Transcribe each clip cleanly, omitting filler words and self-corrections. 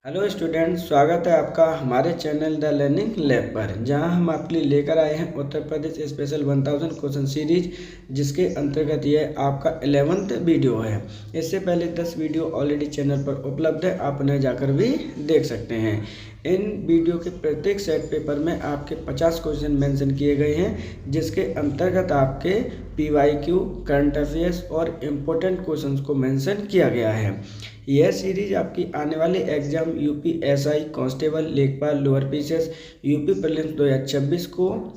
Hello student, स्वागत है आपका हमारे चैनल द लर्निंग लैब पर, जहां हम आपके लिए लेकर आए हैं Uttar Pradesh special 1000 question series, जिसके अंतर्गत यह आपका 11वां वीडियो है। इससे पहले 10 वीडियो ऑलरेडी चैनल पर उपलब्ध है, आप उन्हें जाकर भी देख सकते हैं। इन वीडियो के प्रत्येक सेट पेपर में आपके 50 क्वेश्चन मेंशन किए गए हैं, जिसके अंतर्गत आपके PYQ, करंट अफेयर्स और इम्पोर्टेंट क्वेश्चंस को मेंशन किया गया है। यह सीरीज आपकी आने वाले एग्जाम UPSI कांस्टेबल, लेखपाल, लोअर पीसीएस, यूपी प्रीलिम्स 2026 को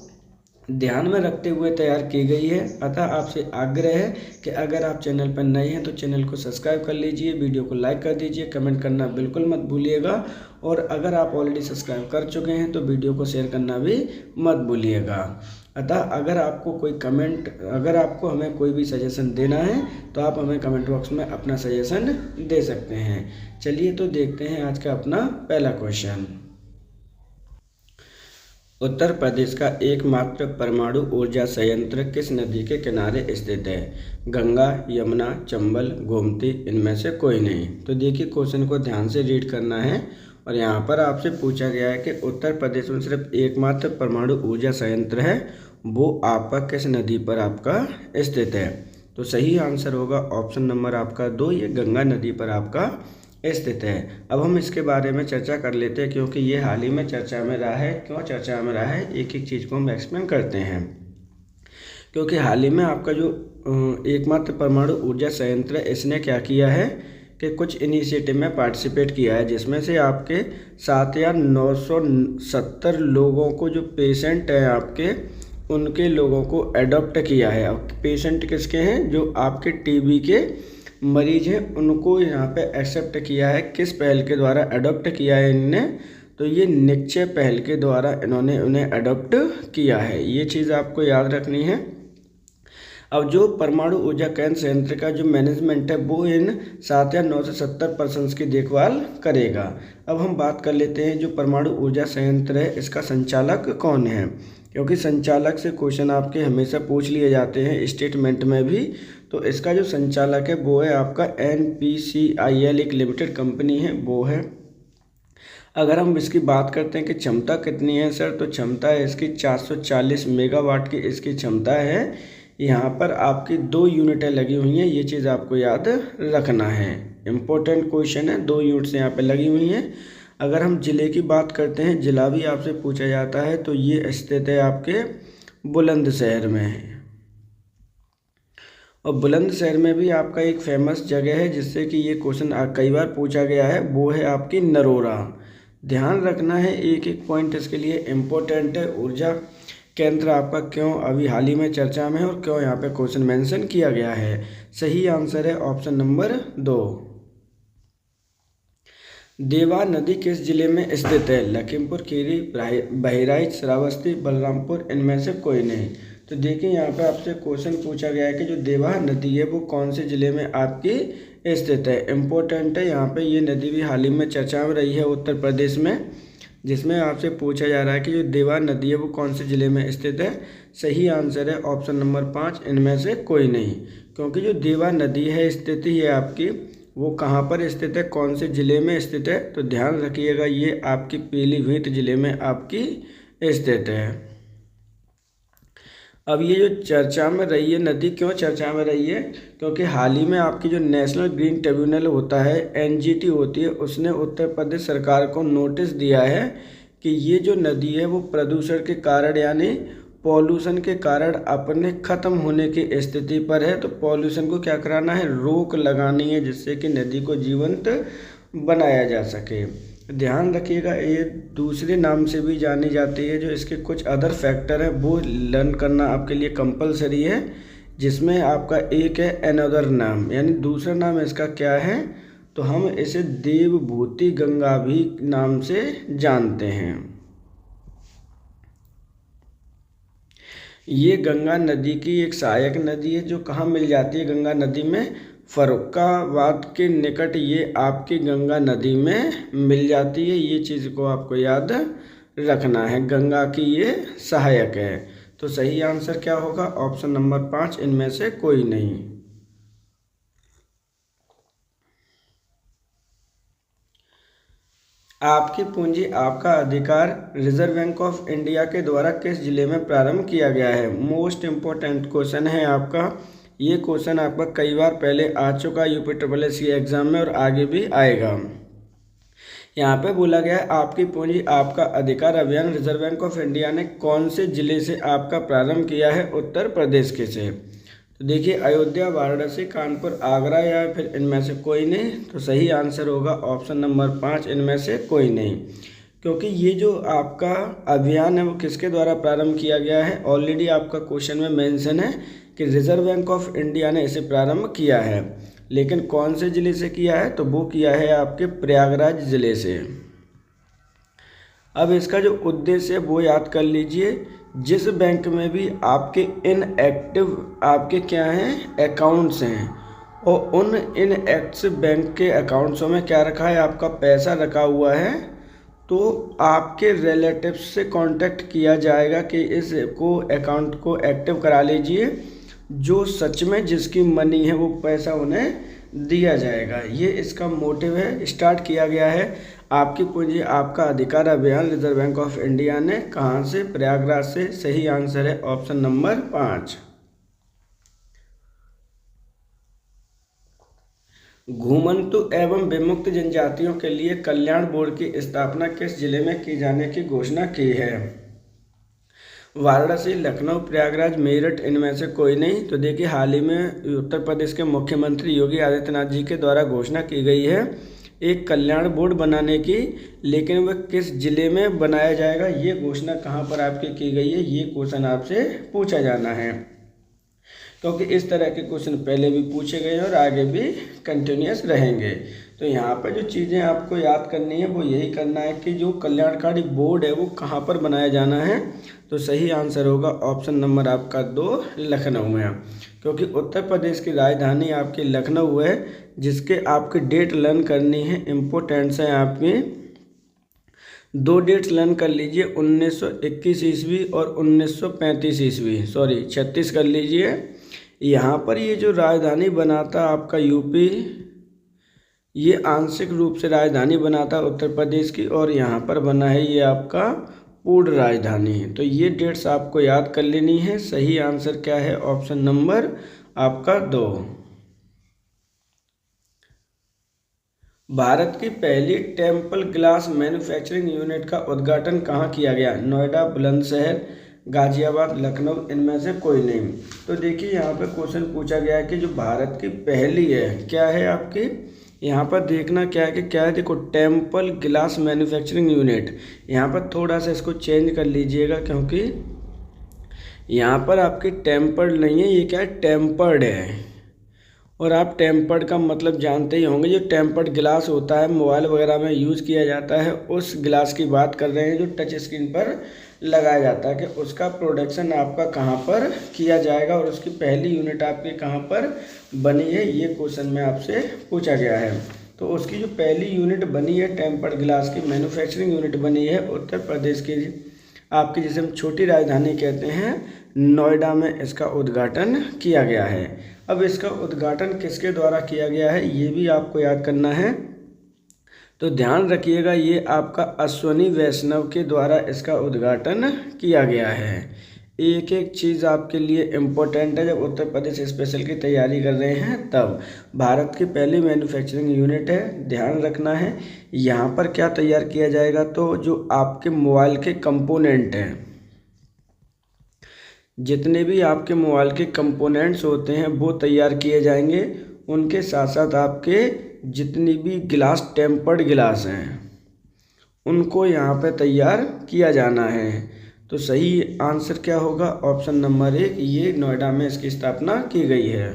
ध्यान में रखते हुए तैयार की गई है। अतः आपसे आग्रह है कि अगर आप चैनल पर नए हैं तो चैनल को सब्सक्राइब कर लीजिए, वीडियो को लाइक कर दीजिए, कमेंट करना बिल्कुल मत भूलिएगा, और अगर आप ऑलरेडी सब्सक्राइब कर चुके हैं तो वीडियो को शेयर करना भी मत भूलिएगा। अतः अगर आपको हमें कोई भी सजेशन देना है तो आप हमें कमेंट बॉक्स में अपना सजेशन दे सकते हैं। चलिए तो देखते हैं आज का अपना पहला क्वेश्चन। उत्तर प्रदेश का एकमात्र परमाणु ऊर्जा संयंत्र किस नदी के किनारे स्थित है? गंगा, यमुना, चंबल, गोमती, इनमें से कोई नहीं। तो देखिए, क्वेश्चन को ध्यान से रीड करना है। और यहाँ पर आपसे पूछा गया है कि उत्तर प्रदेश में सिर्फ एकमात्र परमाणु ऊर्जा संयंत्र है, वो आपका किस नदी पर आपका स्थित है? तो सही आंसर होगा ऑप्शन नंबर आपका 2, ये गंगा नदी पर आपका स्थित है। अब हम इसके बारे में चर्चा कर लेते हैं, क्योंकि ये हाल ही में चर्चा में रहा है। क्यों चर्चा में रहा है, एक एक चीज़ को हम एक्सप्लेन करते हैं। क्योंकि हाल ही में आपका जो एकमात्र परमाणु ऊर्जा संयंत्र है, इसने क्या किया है कि कुछ इनिशिएटिव में पार्टिसिपेट किया है, जिसमें से आपके 7,970 लोगों को, जो पेशेंट हैं आपके, उनके लोगों को अडॉप्ट किया है। अब पेशेंट किसके हैं? जो आपके TB के मरीज हैं, उनको यहाँ पे एक्सेप्ट किया है। किस पहल के द्वारा अडॉप्ट किया है इनने? तो ये निश्चय पहल के द्वारा इन्होंने उन्हें अडॉप्ट किया है। ये चीज़ आपको याद रखनी है। अब जो परमाणु ऊर्जा केंद्र संयंत्र का जो मैनेजमेंट है, वो इन 7,970 पर्सन्स की देखभाल करेगा। अब हम बात कर लेते हैं, जो परमाणु ऊर्जा संयंत्र है, इसका संचालक कौन है? क्योंकि संचालक से क्वेश्चन आपके हमेशा पूछ लिए जाते हैं स्टेटमेंट में भी। तो इसका जो संचालक है वो है आपका NPCIL, एक लिमिटेड कंपनी है, वो है। अगर हम इसकी बात करते हैं कि क्षमता कितनी है सर, तो क्षमता है इसकी 440 मेगावाट की इसकी क्षमता है। यहाँ पर आपकी 2 यूनिटें लगी हुई हैं, ये चीज़ आपको याद रखना है। इम्पोर्टेंट क्वेश्चन है, 2 यूनिट्स यहाँ पे लगी हुई हैं। अगर हम ज़िले की बात करते हैं, ज़िला भी आपसे पूछा जाता है, तो ये स्थित है आपके बुलंदशहर में है। और बुलंदशहर में भी आपका एक फेमस जगह है, जिससे कि ये क्वेश्चन कई बार पूछा गया है, वो है आपकी नरोरा। ध्यान रखना है, एक एक पॉइंट इसके लिए इम्पोर्टेंट है। ऊर्जा केंद्र आपका क्यों अभी हाल ही में चर्चा में है और क्यों यहाँ पे क्वेश्चन मेंशन किया गया है? सही आंसर है ऑप्शन नंबर 2। देवा नदी किस जिले में स्थित है? लखीमपुर खीरी, बहराइच, श्रावस्ती, बलरामपुर, इनमें से कोई नहीं। तो देखिए, यहाँ पे आपसे क्वेश्चन पूछा गया है कि जो देवा नदी है वो कौन से ज़िले में आपकी स्थित है। इम्पोर्टेंट है, यहाँ पे ये नदी भी हाल ही में चर्चा में रही है उत्तर प्रदेश में, जिसमें आपसे पूछा जा रहा है कि जो देवा नदी है वो कौन से ज़िले में स्थित है। सही आंसर है ऑप्शन नंबर 5, इनमें से कोई नहीं। क्योंकि जो देवा नदी है, स्थिति है आपकी, वो कहाँ पर स्थित है, कौन से ज़िले में स्थित है? तो ध्यान रखिएगा, ये आपकी पीलीभीत ज़िले में आपकी स्थित है। अब ये जो चर्चा में रही है नदी, क्यों चर्चा में रही है? क्योंकि हाल ही में आपकी जो नेशनल ग्रीन ट्रिब्यूनल होता है, NGT होती है, उसने उत्तर प्रदेश सरकार को नोटिस दिया है कि ये जो नदी है वो प्रदूषण के कारण, यानी पॉल्यूशन के कारण अपने ख़त्म होने की स्थिति पर है। तो पॉल्यूशन को क्या कराना है? रोक लगानी है, जिससे कि नदी को जीवंत बनाया जा सके। ध्यान रखिएगा, ये दूसरे नाम से भी जानी जाती है। जो इसके कुछ अदर फैक्टर हैं वो लर्न करना आपके लिए कंपलसरी है, जिसमें आपका एक है अनदर नाम, यानी दूसरा नाम इसका क्या है? तो हम इसे देवभूति गंगा भी नाम से जानते हैं। ये गंगा नदी की एक सहायक नदी है, जो कहाँ मिल जाती है गंगा नदी में? फर्रुखाबाद के निकट ये आपकी गंगा नदी में मिल जाती है। ये चीज़ को आपको याद रखना है, गंगा की ये सहायक है। तो सही आंसर क्या होगा? ऑप्शन नंबर 5, इनमें से कोई नहीं। आपकी पूंजी आपका अधिकार रिजर्व बैंक ऑफ इंडिया के द्वारा किस जिले में प्रारंभ किया गया है। मोस्ट इम्पोर्टेंट क्वेश्चन है आपका। ये क्वेश्चन आपका कई बार पहले आ चुका UPSSC एग्जाम में और आगे भी आएगा। यहाँ पे बोला गया है आपकी पूंजी आपका अधिकार अभियान रिजर्व बैंक ऑफ इंडिया ने कौन से जिले से आपका प्रारंभ किया है। उत्तर प्रदेश के से। तो देखिए अयोध्या, वाराणसी, कानपुर, आगरा या फिर इनमें से कोई नहीं। तो सही आंसर होगा ऑप्शन नंबर 5, इनमें से कोई नहीं। क्योंकि ये जो आपका अभियान है वो किसके द्वारा प्रारंभ किया गया है। ऑलरेडी आपका क्वेश्चन में मेंशन है कि रिजर्व बैंक ऑफ इंडिया ने इसे प्रारंभ किया है, लेकिन कौन से ज़िले से किया है तो वो किया है आपके प्रयागराज ज़िले से। अब इसका जो उद्देश्य है वो याद कर लीजिए। जिस बैंक में भी आपके इनएक्टिव आपके क्या हैं अकाउंट्स हैं और उन इनएक्टिव बैंक के अकाउंट्सों में क्या रखा है आपका पैसा रखा हुआ है, तो आपके रिलेटिव्स से कांटेक्ट किया जाएगा कि इस अकाउंट को एक्टिव करा लीजिए। जो सच में जिसकी मनी है वो पैसा उन्हें दिया जाएगा। ये इसका मोटिव है। स्टार्ट किया गया है आपकी पूंजी आपका अधिकार अभियान रिजर्व बैंक ऑफ इंडिया ने कहाँ से, प्रयागराज से। सही आंसर है ऑप्शन नंबर 5। घुमंतु एवं विमुक्त जनजातियों के लिए कल्याण बोर्ड की स्थापना किस जिले में की जाने की घोषणा की है। वाराणसी, लखनऊ, प्रयागराज, मेरठ, इनमें से कोई नहीं। तो देखिए हाल ही में उत्तर प्रदेश के मुख्यमंत्री योगी आदित्यनाथ जी के द्वारा घोषणा की गई है एक कल्याण बोर्ड बनाने की, लेकिन वह किस जिले में बनाया जाएगा ये घोषणा कहाँ पर आपकी की गई है, ये क्वेश्चन आपसे पूछा जाना है। क्योंकि इस तरह के क्वेश्चन पहले भी पूछे गए हैं और आगे भी कंटिन्यूस रहेंगे। तो यहाँ पर जो चीज़ें आपको याद करनी है वो यही करना है कि जो कल्याणकारी बोर्ड है वो कहाँ पर बनाया जाना है। तो सही आंसर होगा ऑप्शन नंबर आपका 2, लखनऊ में। क्योंकि उत्तर प्रदेश की राजधानी आपकी लखनऊ है, जिसके आपकी डेट लर्न करनी है, इम्पोर्टेंट्स हैं आपकी। 2 डेट्स लर्न कर लीजिए, 1921 ईस्वी और 1935 ईस्वी, सॉरी 36 कर लीजिए। यहाँ पर ये जो राजधानी बना था आपका यूपी, ये आंशिक रूप से राजधानी बना था उत्तर प्रदेश की, और यहाँ पर बना है ये आपका पूर्ण राजधानी। तो ये डेट्स आपको याद कर लेनी है। सही आंसर क्या है ऑप्शन नंबर आपका 2। भारत की पहली टेम्पल ग्लास मैन्युफैक्चरिंग यूनिट का उद्घाटन कहाँ किया गया। नोएडा, बुलंदशहर, गाजियाबाद, लखनऊ, इनमें से कोई नहीं। तो देखिए यहाँ पे क्वेश्चन पूछा गया है कि जो भारत की पहली है क्या है आपकी, यहाँ पर देखना क्या है कि क्या है, देखो टेम्पल ग्लास मैन्युफैक्चरिंग यूनिट। यहाँ पर थोड़ा सा इसको चेंज कर लीजिएगा, क्योंकि यहाँ पर आपकी टेम्पर्ड नहीं है, ये क्या है टेम्पर्ड है। और आप टेम्पर्ड का मतलब जानते ही होंगे, जो टेम्पर्ड गिलास होता है मोबाइल वगैरह में यूज़ किया जाता है, उस गिलास की बात कर रहे हैं जो टच स्क्रीन पर लगाया जाता है, कि उसका प्रोडक्शन आपका कहाँ पर किया जाएगा और उसकी पहली यूनिट आपकी कहाँ पर बनी है, ये क्वेश्चन में आपसे पूछा गया है। तो उसकी जो पहली यूनिट बनी है टेम्पर्ड गिलास की मैन्युफैक्चरिंग यूनिट बनी है उत्तर प्रदेश की आपकी, जिसे हम छोटी राजधानी कहते हैं, नोएडा में इसका उद्घाटन किया गया है। अब इसका उद्घाटन किसके द्वारा किया गया है ये भी आपको याद करना है। तो ध्यान रखिएगा, ये आपका अश्वनी वैष्णव के द्वारा इसका उद्घाटन किया गया है। एक एक चीज़ आपके लिए इम्पोर्टेंट है जब उत्तर प्रदेश स्पेशल की तैयारी कर रहे हैं तब। भारत की पहली मैन्युफैक्चरिंग यूनिट है, ध्यान रखना है। यहाँ पर क्या तैयार किया जाएगा, तो जो आपके मोबाइल के कंपोनेंट हैं, जितने भी आपके मोबाइल के कंपोनेंट्स होते हैं वो तैयार किए जाएंगे। उनके साथ साथ आपके जितनी भी गिलास टेम्पर्ड गिलास हैं उनको यहाँ पे तैयार किया जाना है। तो सही आंसर क्या होगा ऑप्शन नंबर 1, ये नोएडा में इसकी स्थापना की गई है।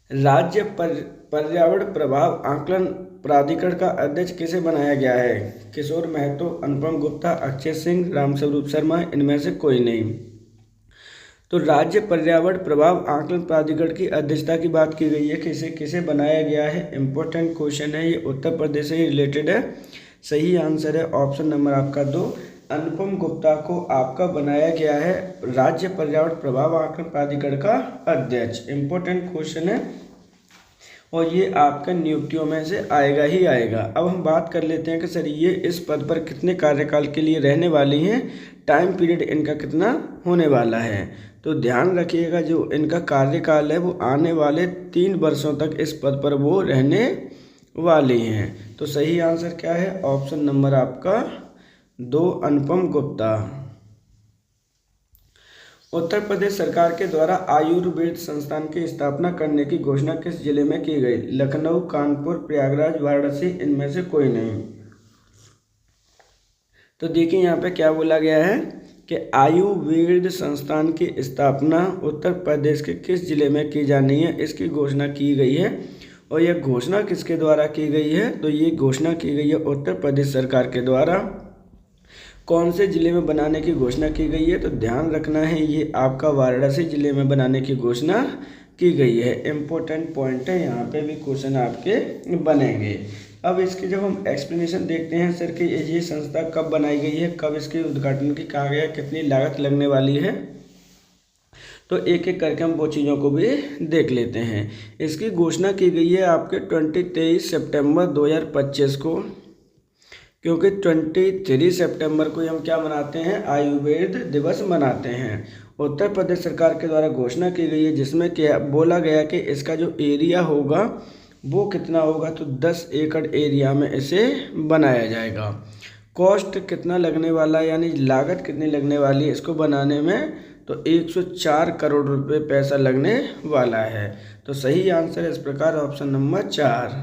राज्य पर्यावरण प्रभाव आकलन प्राधिकरण का अध्यक्ष किसे बनाया गया है। किशोर महतो, अनुपम गुप्ता, अक्षय सिंह, रामस्वरूप शर्मा, इनमें से कोई नहीं। तो राज्य पर्यावरण प्रभाव आकलन प्राधिकरण की अध्यक्षता की बात की गई है, किसे बनाया गया है, इंपॉर्टेंट क्वेश्चन है, ये उत्तर प्रदेश से रिलेटेड है। सही आंसर है ऑप्शन नंबर आपका 2, अनुपम गुप्ता को आपका बनाया गया है राज्य पर्यावरण प्रभाव आकलन प्राधिकरण का अध्यक्ष। इंपॉर्टेंट क्वेश्चन है। और ये आपका नियुक्तियों में से आएगा ही आएगा। अब हम बात कर लेते हैं कि सर ये इस पद पर कितने कार्यकाल के लिए रहने वाली हैं, टाइम पीरियड इनका कितना होने वाला है। तो ध्यान रखिएगा जो इनका कार्यकाल है वो आने वाले 3 वर्षों तक इस पद पर वो रहने वाली हैं। तो सही आंसर क्या है, ऑप्शन नंबर आपका 2 अनुपम गुप्ता। उत्तर प्रदेश सरकार के द्वारा आयुर्वेद संस्थान की स्थापना करने की घोषणा किस जिले में की गई, लखनऊ, कानपुर, प्रयागराज, वाराणसी, इनमें से कोई नहीं। तो देखिए यहाँ पे क्या बोला गया है कि आयुर्वेद संस्थान की स्थापना उत्तर प्रदेश के किस जिले में की जानी है, इसकी घोषणा की गई है। और यह घोषणा किसके द्वारा की गई है, तो ये घोषणा की गई है उत्तर प्रदेश सरकार के द्वारा। कौन से जिले में बनाने की घोषणा की गई है, तो ध्यान रखना है ये आपका वाराणसी जिले में बनाने की घोषणा की गई है। इम्पोर्टेंट पॉइंट है, यहाँ पे भी क्वेश्चन आपके बनेंगे। अब इसकी जब हम एक्सप्लेनेशन देखते हैं सर कि ये संस्था कब बनाई गई है, कब इसके उद्घाटन की कहा गया, कितनी लागत लगने वाली है, तो एक एक करके हम वो चीज़ों को भी देख लेते हैं। इसकी घोषणा की गई है आपके 23 सितंबर 2025 को, क्योंकि 23 सितंबर को हम क्या मनाते हैं, आयुर्वेद दिवस मनाते हैं। उत्तर प्रदेश सरकार के द्वारा घोषणा की गई है जिसमें क्या बोला गया कि इसका जो एरिया होगा वो कितना होगा, तो 10 एकड़ एरिया में इसे बनाया जाएगा। कॉस्ट कितना लगने वाला है, यानी लागत कितनी लगने वाली है इसको बनाने में, तो 104 करोड़ रुपए पैसा लगने वाला है। तो सही आंसर इस प्रकार ऑप्शन नंबर 4।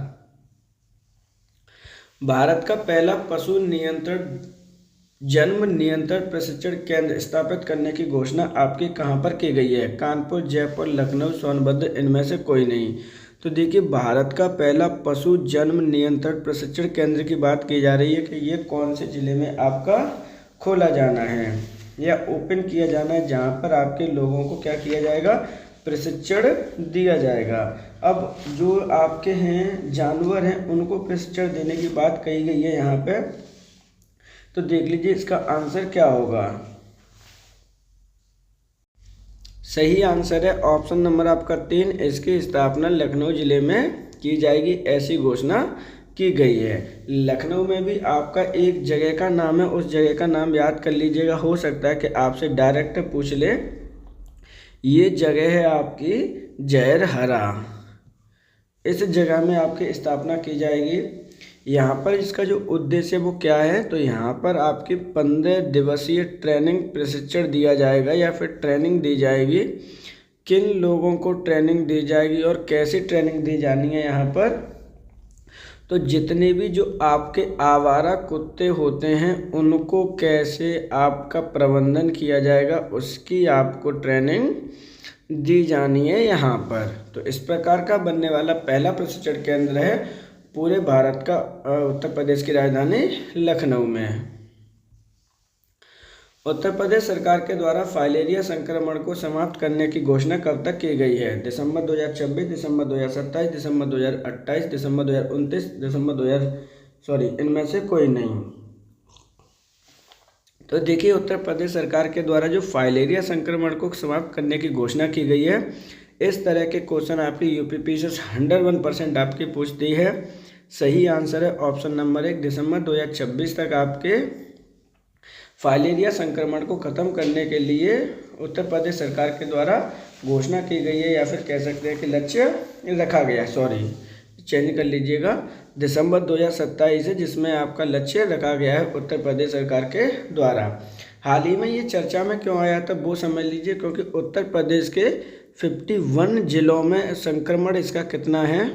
भारत का पहला पशु नियंत्रण जन्म नियंत्रण प्रशिक्षण केंद्र स्थापित करने की घोषणा आपकी कहां पर की गई है, कानपुर, जयपुर, लखनऊ, सोनभद्र, इनमें से कोई नहीं। तो देखिए भारत का पहला पशु जन्म नियंत्रण प्रशिक्षण केंद्र की बात की जा रही है कि ये कौन से जिले में आपका खोला जाना है या ओपन किया जाना है, जहां पर आपके लोगों को क्या किया जाएगा, प्रशिक्षण दिया जाएगा। अब जो आपके हैं जानवर हैं उनको प्रशिक्षण देने की बात कही गई है यहाँ पे, तो देख लीजिए इसका आंसर क्या होगा। सही आंसर है ऑप्शन नंबर आपका 3, इसकी स्थापना लखनऊ जिले में की जाएगी, ऐसी घोषणा की गई है। लखनऊ में भी आपका एक जगह का नाम है, उस जगह का नाम याद कर लीजिएगा, हो सकता है कि आपसे डायरेक्ट पूछ ले। ये जगह है आपकी जयरहरा, इस जगह में आपकी स्थापना की जाएगी। यहाँ पर इसका जो उद्देश्य है वो क्या है, तो यहाँ पर आपकी 15 दिवसीय ट्रेनिंग प्रशिक्षण दिया जाएगा या फिर ट्रेनिंग दी जाएगी। किन लोगों को ट्रेनिंग दी जाएगी और कैसी ट्रेनिंग दी जानी है यहाँ पर, तो जितने भी जो आपके आवारा कुत्ते होते हैं उनको कैसे आपका प्रबंधन किया जाएगा उसकी आपको ट्रेनिंग दी जानी है यहाँ पर। तो इस प्रकार का बनने वाला पहला प्रशिक्षण केंद्र है पूरे भारत का, उत्तर प्रदेश की राजधानी लखनऊ में। उत्तर प्रदेश सरकार के द्वारा फाइलेरिया संक्रमण को समाप्त करने की घोषणा कब तक की गई है, दिसंबर 2026, दिसंबर 2027, दिसंबर 2028, दिसंबर 2029, इनमें से कोई नहीं। तो देखिए उत्तर प्रदेश सरकार के द्वारा जो फाइलेरिया संक्रमण को समाप्त करने की घोषणा की गई है, इस तरह के क्वेश्चन आपकी यूपीपी से 101% आपकी पूछती है। सही आंसर है ऑप्शन नंबर 1, दिसंबर 2026 तक आपके फाइलेरिया संक्रमण को ख़त्म करने के लिए उत्तर प्रदेश सरकार के द्वारा घोषणा की गई है, या फिर कह सकते हैं कि लक्ष्य रखा गया, चेंज कर लीजिएगा, दिसंबर 2027 है जिसमें आपका लक्ष्य रखा गया है उत्तर प्रदेश सरकार के द्वारा। हाल ही में ये चर्चा में क्यों आया था वो समझ लीजिए, क्योंकि उत्तर प्रदेश के 51 जिलों में संक्रमण इसका कितना है,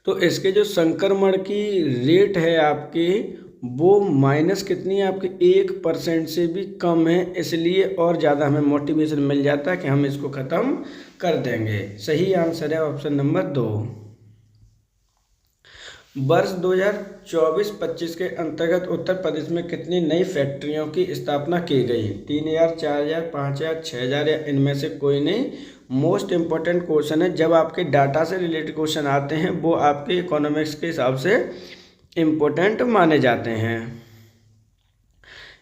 तो इसके जो संक्रमण की रेट है आपकी वो माइनस कितनी है आपकी 1% से भी कम है, इसलिए और ज़्यादा हमें मोटिवेशन मिल जाता है कि हम इसको ख़त्म कर देंगे। सही आंसर है ऑप्शन नंबर 2। वर्ष 2024-25 के अंतर्गत उत्तर प्रदेश में कितनी नई फैक्ट्रियों की स्थापना की गई, 3000, 4000, 5000, 6000 या इनमें से कोई नहीं। मोस्ट इम्पॉर्टेंट क्वेश्चन है, जब आपके डाटा से रिलेटेड क्वेश्चन आते हैं वो आपके इकोनॉमिक्स के हिसाब से इम्पोर्टेंट माने जाते हैं।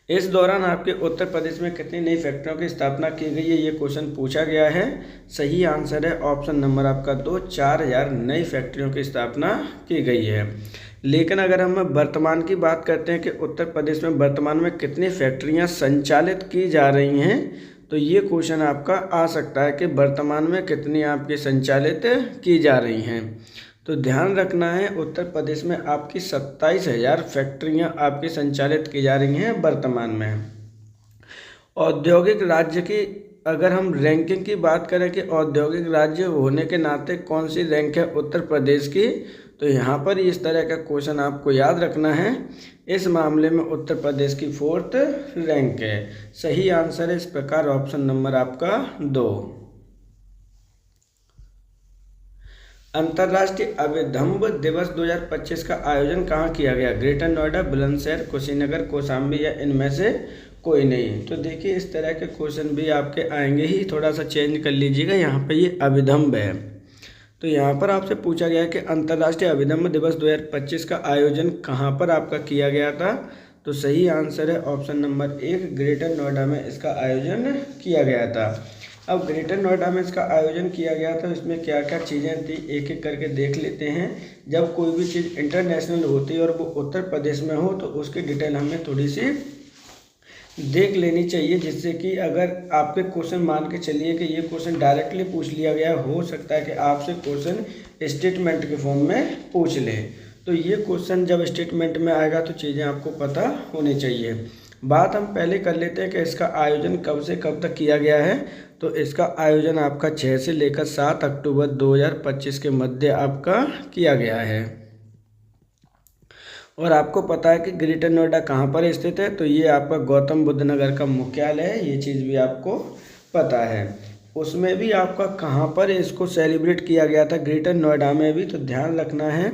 इस दौरान आपके उत्तर प्रदेश में कितनी नई फैक्ट्रियों की स्थापना की गई है, ये क्वेश्चन पूछा गया है। सही आंसर है ऑप्शन नंबर आपका 2, 4000 नई फैक्ट्रियों की स्थापना की गई है। लेकिन अगर हम वर्तमान की बात करते हैं कि उत्तर प्रदेश में वर्तमान में कितनी फैक्ट्रियां संचालित की जा रही हैं, तो ये क्वेश्चन आपका आ सकता है कि वर्तमान में कितनी आपकी संचालित की जा रही हैं। तो ध्यान रखना है उत्तर प्रदेश में आपकी 27,000 फैक्ट्रियां आपकी संचालित की जा रही हैं वर्तमान में। औद्योगिक राज्य की अगर हम रैंकिंग की बात करें कि औद्योगिक राज्य होने के नाते कौन सी रैंक है उत्तर प्रदेश की, तो यहाँ पर इस तरह का क्वेश्चन आपको याद रखना है। इस मामले में उत्तर प्रदेश की 4th रैंक है। सही आंसर है इस प्रकार ऑप्शन नंबर आपका 2। अंतर्राष्ट्रीय अभिदम्ब दिवस 2025 का आयोजन कहाँ किया गया? ग्रेटर नोएडा, बुलंदशहर, कुशीनगर, कौशाम्बी या इनमें से कोई नहीं। तो देखिए इस तरह के क्वेश्चन भी आपके आएंगे ही, थोड़ा सा चेंज कर लीजिएगा। यहाँ पे ये अभिदम्ब है, तो यहाँ पर आपसे पूछा गया कि अंतर्राष्ट्रीय अभिदम्ब दिवस 2025 का आयोजन कहाँ पर आपका किया गया था? तो सही आंसर है ऑप्शन नंबर 1, ग्रेटर नोएडा में इसका आयोजन किया गया था। अब ग्रेटर नोएडा में इसका आयोजन किया गया था, इसमें क्या क्या चीज़ें थी एक एक करके देख लेते हैं। जब कोई भी चीज़ इंटरनेशनल होती है और वो उत्तर प्रदेश में हो तो उसकी डिटेल हमें थोड़ी सी देख लेनी चाहिए, जिससे कि अगर आपके क्वेश्चन मान के चलिए कि ये क्वेश्चन डायरेक्टली पूछ लिया गया, हो सकता है कि आपसे क्वेश्चन स्टेटमेंट के फॉर्म में पूछ ले। तो ये क्वेश्चन जब स्टेटमेंट में आएगा तो चीज़ें आपको पता होनी चाहिए। बात हम पहले कर लेते हैं कि इसका आयोजन कब से कब तक किया गया है। तो इसका आयोजन आपका 6 से लेकर 7 अक्टूबर 2025 के मध्य आपका किया गया है। और आपको पता है कि ग्रेटर नोएडा कहाँ पर स्थित है? तो ये आपका गौतम बुद्ध नगर का मुख्यालय है, ये चीज़ भी आपको पता है। उसमें भी आपका कहाँ पर इसको सेलिब्रेट किया गया था? ग्रेटर नोएडा में भी। तो ध्यान रखना है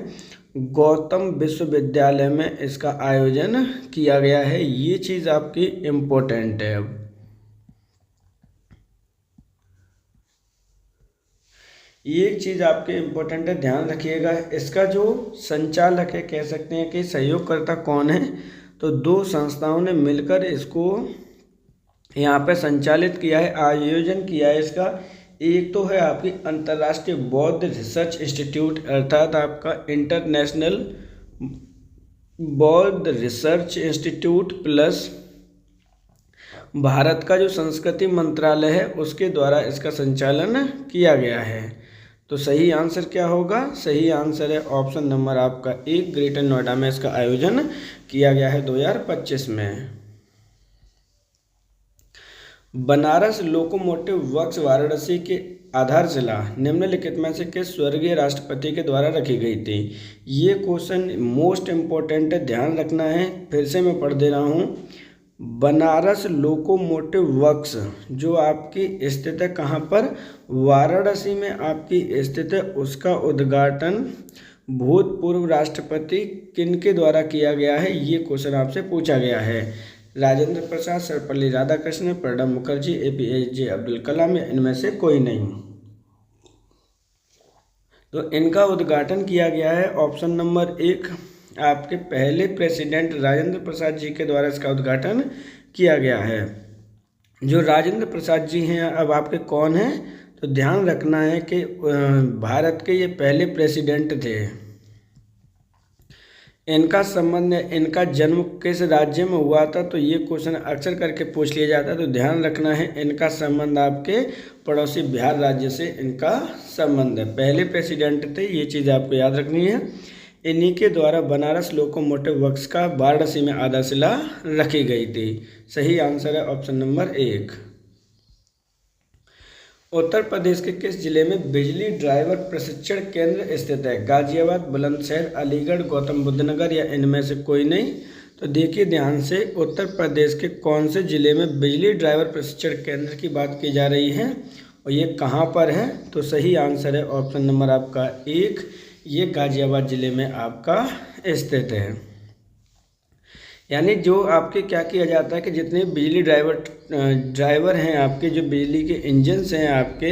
गौतम विश्वविद्यालय में इसका आयोजन किया गया है, ये चीज़ आपकी इम्पोर्टेंट है। ये चीज़ आपके इम्पोर्टेंट है, ध्यान रखिएगा। इसका जो संचालक है, कह सकते हैं कि सहयोगकर्ता कौन है? तो 2 संस्थाओं ने मिलकर इसको यहाँ पे संचालित किया है, आयोजन किया है इसका। एक तो है आपकी अंतर्राष्ट्रीय बौद्ध रिसर्च इंस्टीट्यूट, अर्थात आपका इंटरनेशनल बौद्ध रिसर्च इंस्टीट्यूट, प्लस भारत का जो संस्कृति मंत्रालय है उसके द्वारा इसका संचालन किया गया है। तो सही आंसर क्या होगा? सही आंसर है ऑप्शन नंबर आपका 1, ग्रेटर नोएडा में इसका आयोजन किया गया है 2025 में। बनारस लोकोमोटिव वर्क्स वाराणसी की आधारशिला निम्नलिखित में से किस स्वर्गीय राष्ट्रपति के द्वारा रखी गई थी? ये क्वेश्चन मोस्ट इम्पोर्टेंट है, ध्यान रखना है। फिर से मैं पढ़ दे रहा हूँ। बनारस लोकोमोटिव वर्क्स जो आपकी स्थित है कहाँ पर? वाराणसी में आपकी स्थित है। उसका उद्घाटन भूतपूर्व राष्ट्रपति किनके द्वारा किया गया है? ये क्वेश्चन आपसे पूछा गया है। राजेंद्र प्रसाद, सर्वपल्ली राधाकृष्णन, प्रणब मुखर्जी, APJ अब्दुल कलाम या इनमें से कोई नहीं। तो इनका उद्घाटन किया गया है ऑप्शन नंबर 1, आपके पहले प्रेसिडेंट राजेंद्र प्रसाद जी के द्वारा इसका उद्घाटन किया गया है। जो राजेंद्र प्रसाद जी हैं अब आपके कौन हैं? तो ध्यान रखना है कि भारत के ये पहले प्रेसिडेंट थे। इनका संबंध, इनका जन्म किस राज्य में हुआ था? तो ये क्वेश्चन अक्सर करके पूछ लिया जाता है। तो ध्यान रखना है इनका संबंध आपके पड़ोसी बिहार राज्य से इनका संबंध है। पहले प्रेसिडेंट थे, ये चीज़ आपको याद रखनी है। इन्हीं के द्वारा बनारस लोकोमोटिव वर्क्स का वाराणसी में आधारशिला रखी गई थी। सही आंसर है ऑप्शन नंबर 1। उत्तर प्रदेश के किस जिले में बिजली ड्राइवर प्रशिक्षण केंद्र स्थित है? गाजियाबाद, बुलंदशहर, अलीगढ़, गौतम बुद्ध नगर या इनमें से कोई नहीं। तो देखिए ध्यान से, उत्तर प्रदेश के कौन से जिले में बिजली ड्राइवर प्रशिक्षण केंद्र की बात की जा रही है और ये कहाँ पर है? तो सही आंसर है ऑप्शन नंबर आपका 1, ये गाजियाबाद जिले में आपका स्थित है। यानी जो आपके क्या किया जाता है कि जितने बिजली ड्राइवर हैं आपके, जो बिजली के इंजन्स हैं आपके,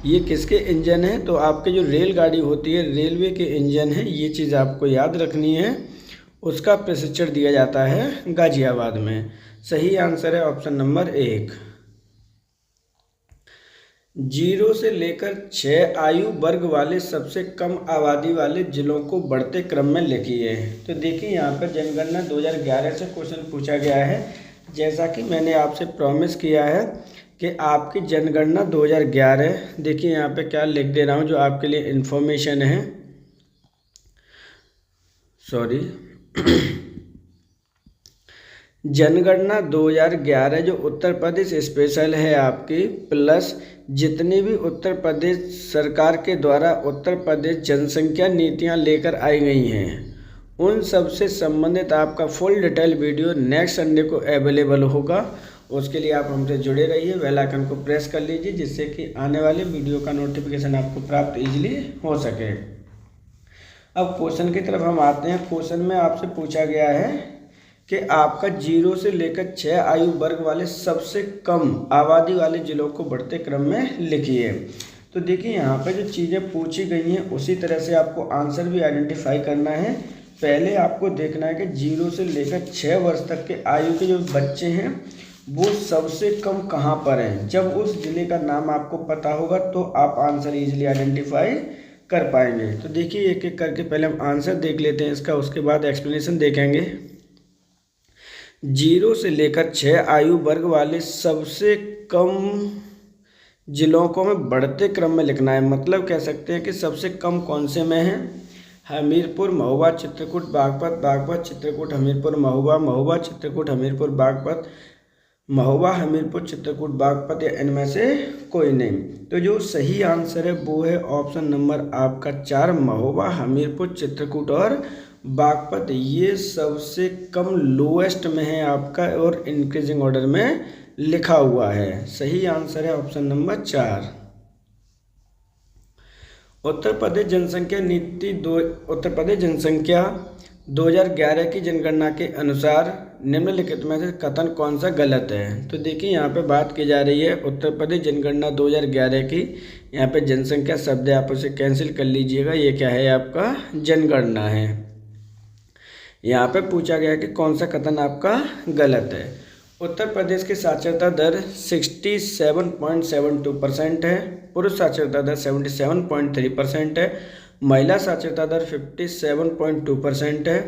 ये किसके इंजन हैं? तो आपके जो रेलगाड़ी होती है रेलवे के इंजन हैं, ये चीज़ आपको याद रखनी है। उसका प्रशिक्षण दिया जाता है गाजियाबाद में। सही आंसर है ऑप्शन नंबर 1। 0 से लेकर 6 आयु वर्ग वाले सबसे कम आबादी वाले जिलों को बढ़ते क्रम में लिखिए। तो देखिए यहाँ पर जनगणना 2011 से क्वेश्चन पूछा गया है। जैसा कि मैंने आपसे प्रॉमिस किया है कि आपकी जनगणना 2011, देखिए यहाँ पे क्या लिख दे रहा हूँ जो आपके लिए इन्फॉर्मेशन है, सॉरी जनगणना 2011 जो उत्तर प्रदेश स्पेशल है आपकी, प्लस जितनी भी उत्तर प्रदेश सरकार के द्वारा उत्तर प्रदेश जनसंख्या नीतियां लेकर आई गई हैं, उन सब से संबंधित आपका full detail video next Sunday को अवेलेबल होगा। उसके लिए आप हमसे जुड़े रहिए, बेल आइकन को प्रेस कर लीजिए जिससे कि आने वाले वीडियो का नोटिफिकेशन आपको प्राप्त इजीली हो सके। अब क्वेश्चन की तरफ हम आते हैं। क्वेश्चन में आपसे पूछा गया है कि आपका 0 से लेकर 6 आयु वर्ग वाले सबसे कम आबादी वाले जिलों को बढ़ते क्रम में लिखिए। तो देखिए यहाँ पर जो चीज़ें पूछी गई हैं उसी तरह से आपको आंसर भी आइडेंटिफाई करना है। पहले आपको देखना है कि 0 से लेकर 6 वर्ष तक के आयु के जो बच्चे हैं वो सबसे कम कहाँ पर हैं। जब उस जिले का नाम आपको पता होगा तो आप आंसर ईजिली आइडेंटिफाई कर पाएंगे। तो देखिए एक एक करके पहले हम आंसर देख लेते हैं इसका, उसके बाद एक्सप्लेनेशन देखेंगे। 0 से लेकर 6 आयु वर्ग वाले सबसे कम जिलों को हमें बढ़ते क्रम में लिखना है। मतलब कह सकते हैं कि सबसे कम कौन से में है, हमीरपुर, महोबा, चित्रकूट, बागपत, बागपत, चित्रकूट, हमीरपुर, महोबा, महोबा, चित्रकूट, हमीरपुर, बागपत, महोबा, हमीरपुर, चित्रकूट, बागपत, या इनमें से कोई नहीं। तो जो सही आंसर है वो है ऑप्शन नंबर आपका 4, महोबा, हमीरपुर, चित्रकूट और बागपत। ये सबसे कम लोएस्ट में है आपका और इंक्रीजिंग ऑर्डर में लिखा हुआ है। सही आंसर है ऑप्शन नंबर 4। उत्तर प्रदेश जनसंख्या नीति उत्तर प्रदेश जनसंख्या 2011 की जनगणना के अनुसार निम्नलिखित में से कथन कौन सा गलत है। तो देखिए यहाँ पे बात की जा रही है उत्तर प्रदेश जनगणना 2011 की। यहाँ पे जनसंख्या शब्द है, आप उसे कैंसिल कर लीजिएगा। ये क्या है, आपका जनगणना है। यहाँ पे पूछा गया कि कौन सा कथन आपका गलत है। उत्तर प्रदेश की साक्षरता दर 67.72% है, पुरुष साक्षरता दर 77.3% है, महिला साक्षरता दर 57.2% है।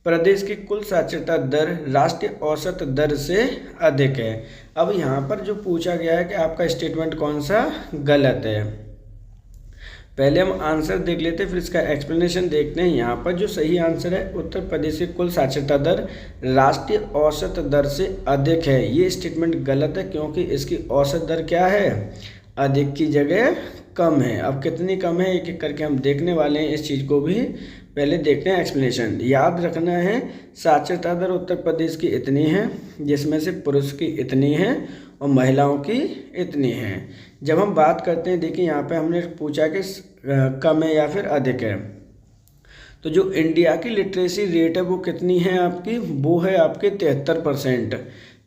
प्रदेश की कुल साक्षरता दर राष्ट्रीय औसत दर से अधिक है। अब यहाँ पर जो पूछा गया है कि आपका स्टेटमेंट कौन सा गलत है, पहले हम आंसर देख लेते हैं फिर इसका एक्सप्लेनेशन देखते हैं। यहाँ पर जो सही आंसर है उत्तर प्रदेश की कुल साक्षरता दर राष्ट्रीय औसत दर से अधिक है, ये स्टेटमेंट गलत है क्योंकि इसकी औसत दर क्या है, अधिक की जगह कम है। अब कितनी कम है एक एक करके हम देखने वाले हैं, इस चीज़ को भी पहले देखते हैं एक्सप्लेनेशन। याद रखना है साक्षरता दर उत्तर प्रदेश की इतनी है जिसमें से पुरुष की इतनी है और महिलाओं की इतनी है। जब हम बात करते हैं, देखिए यहाँ पे हमने पूछा कि कम है या फिर अधिक है, तो जो इंडिया की लिटरेसी रेट है वो कितनी है आपकी, वो है आपके 73%,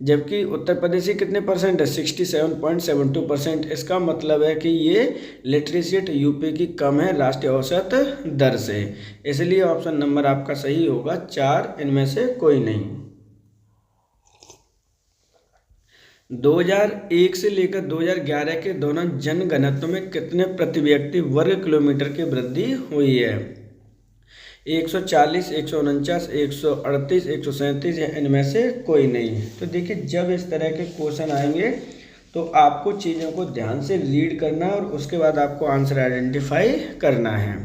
जबकि उत्तर प्रदेश की कितने परसेंट है, 67.72%। इसका मतलब है कि ये लिटरेसी रेट यूपी की कम है राष्ट्रीय औसत दर से, इसलिए ऑप्शन नंबर आपका सही होगा 4, इनमें से कोई नहीं। 2001 से लेकर 2011 के दोनों जनघनत्व में कितने प्रति व्यक्ति वर्ग किलोमीटर की वृद्धि हुई है, 140, 149, 138, 137 या इनमें से कोई नहीं। तो देखिए जब इस तरह के क्वेश्चन आएंगे तो आपको चीज़ों को ध्यान से रीड करना है और उसके बाद आपको आंसर आइडेंटिफाई करना है।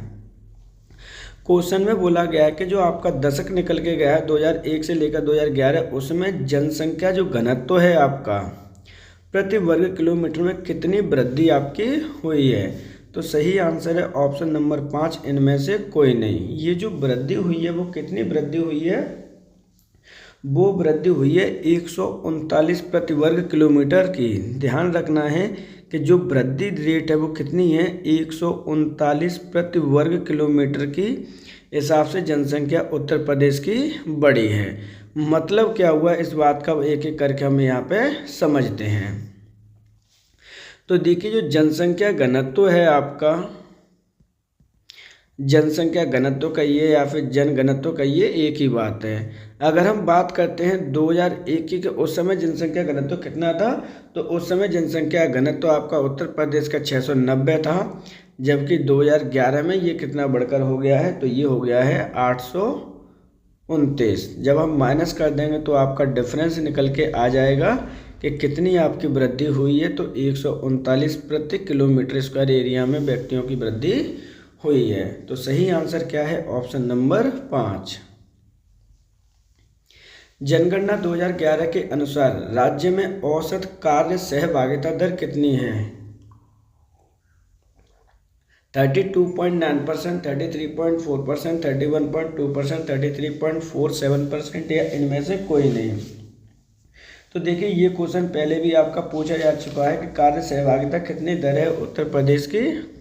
क्वेश्चन में बोला गया है कि जो आपका दशक निकल के गया है 2001 से लेकर 2011, उसमें जनसंख्या जो घनत्व है आपका प्रति वर्ग किलोमीटर में कितनी वृद्धि आपकी हुई है। तो सही आंसर है ऑप्शन नंबर 5, इनमें से कोई नहीं। ये जो वृद्धि हुई है वो कितनी वृद्धि हुई है, वो वृद्धि हुई है 139 प्रति वर्ग किलोमीटर की। ध्यान रखना है कि जो वृद्धि रेट है वो कितनी है, 139 प्रति वर्ग किलोमीटर की हिसाब से जनसंख्या उत्तर प्रदेश की बढ़ी है। मतलब क्या हुआ इस बात का एक एक करके हम यहाँ पे समझते हैं। तो देखिए जो जनसंख्या घनत्व है आपका, जनसंख्या घनत्व कहिए या फिर जनघनत्व कहिए, एक ही बात है। अगर हम बात करते हैं 2001 की कि उस समय जनसंख्या घनत्व कितना था, तो उस समय जनसंख्या घनत्व आपका उत्तर प्रदेश का 690 था, जबकि 2011 में ये कितना बढ़कर हो गया है, तो ये हो गया है 829। जब हम माइनस कर देंगे तो आपका डिफरेंस निकल के आ जाएगा कि कितनी आपकी वृद्धि हुई है, तो 139 प्रति किलोमीटर स्क्वायर एरिया में व्यक्तियों की वृद्धि हुई है। तो सही आंसर क्या है, ऑप्शन नंबर 5। जनगणना 2011 के अनुसार राज्य में औसत कार्य सहभागिता दर कितनी है? 32.9%, 33.4%, 31.2%, 33.47% या इनमें से कोई नहीं। तो देखिए ये क्वेश्चन पहले भी आपका पूछा जा चुका है कि कार्य सहभागिता कितनी दर है उत्तर प्रदेश की।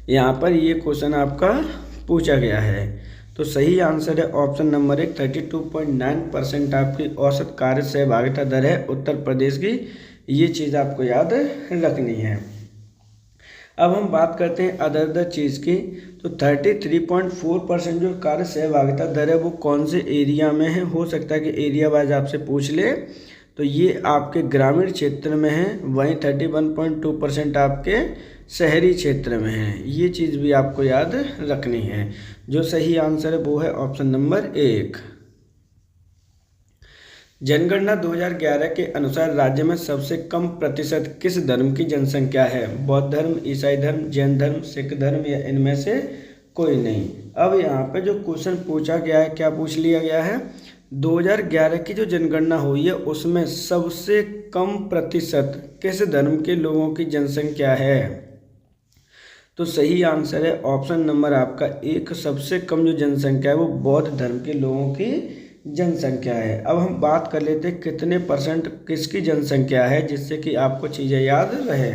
यहाँ पर ये क्वेश्चन आपका पूछा गया है। तो सही आंसर है ऑप्शन नंबर 1, 32.9% आपकी औसत कार्य सहभागिता दर है उत्तर प्रदेश की। ये चीज़ आपको याद रखनी है। अब हम बात करते हैं अदर चीज़ की। तो 33.4% जो कार्य सहभागिता दर है वो कौन से एरिया में है? हो सकता है कि एरिया वाइज आपसे पूछ ले। तो ये आपके ग्रामीण क्षेत्र में है, वहीं 31.2% आपके शहरी क्षेत्र में है। ये चीज़ भी आपको याद रखनी है। जो सही आंसर है वो है ऑप्शन नंबर 1। जनगणना 2011 के अनुसार राज्य में सबसे कम प्रतिशत किस धर्म की जनसंख्या है? बौद्ध धर्म, ईसाई धर्म, जैन धर्म, सिख धर्म या इनमें से कोई नहीं। अब यहाँ पे जो क्वेश्चन पूछा गया है, क्या पूछ लिया गया है? 2011 की जो जनगणना हुई है उसमें सबसे कम प्रतिशत किस धर्म के लोगों की जनसंख्या है? तो सही आंसर है ऑप्शन नंबर आपका 1, सबसे कम जो जनसंख्या है वो बौद्ध धर्म के लोगों की जनसंख्या है। अब हम बात कर लेते हैं कितने परसेंट किसकी जनसंख्या है, जिससे कि आपको चीज़ें याद रहे।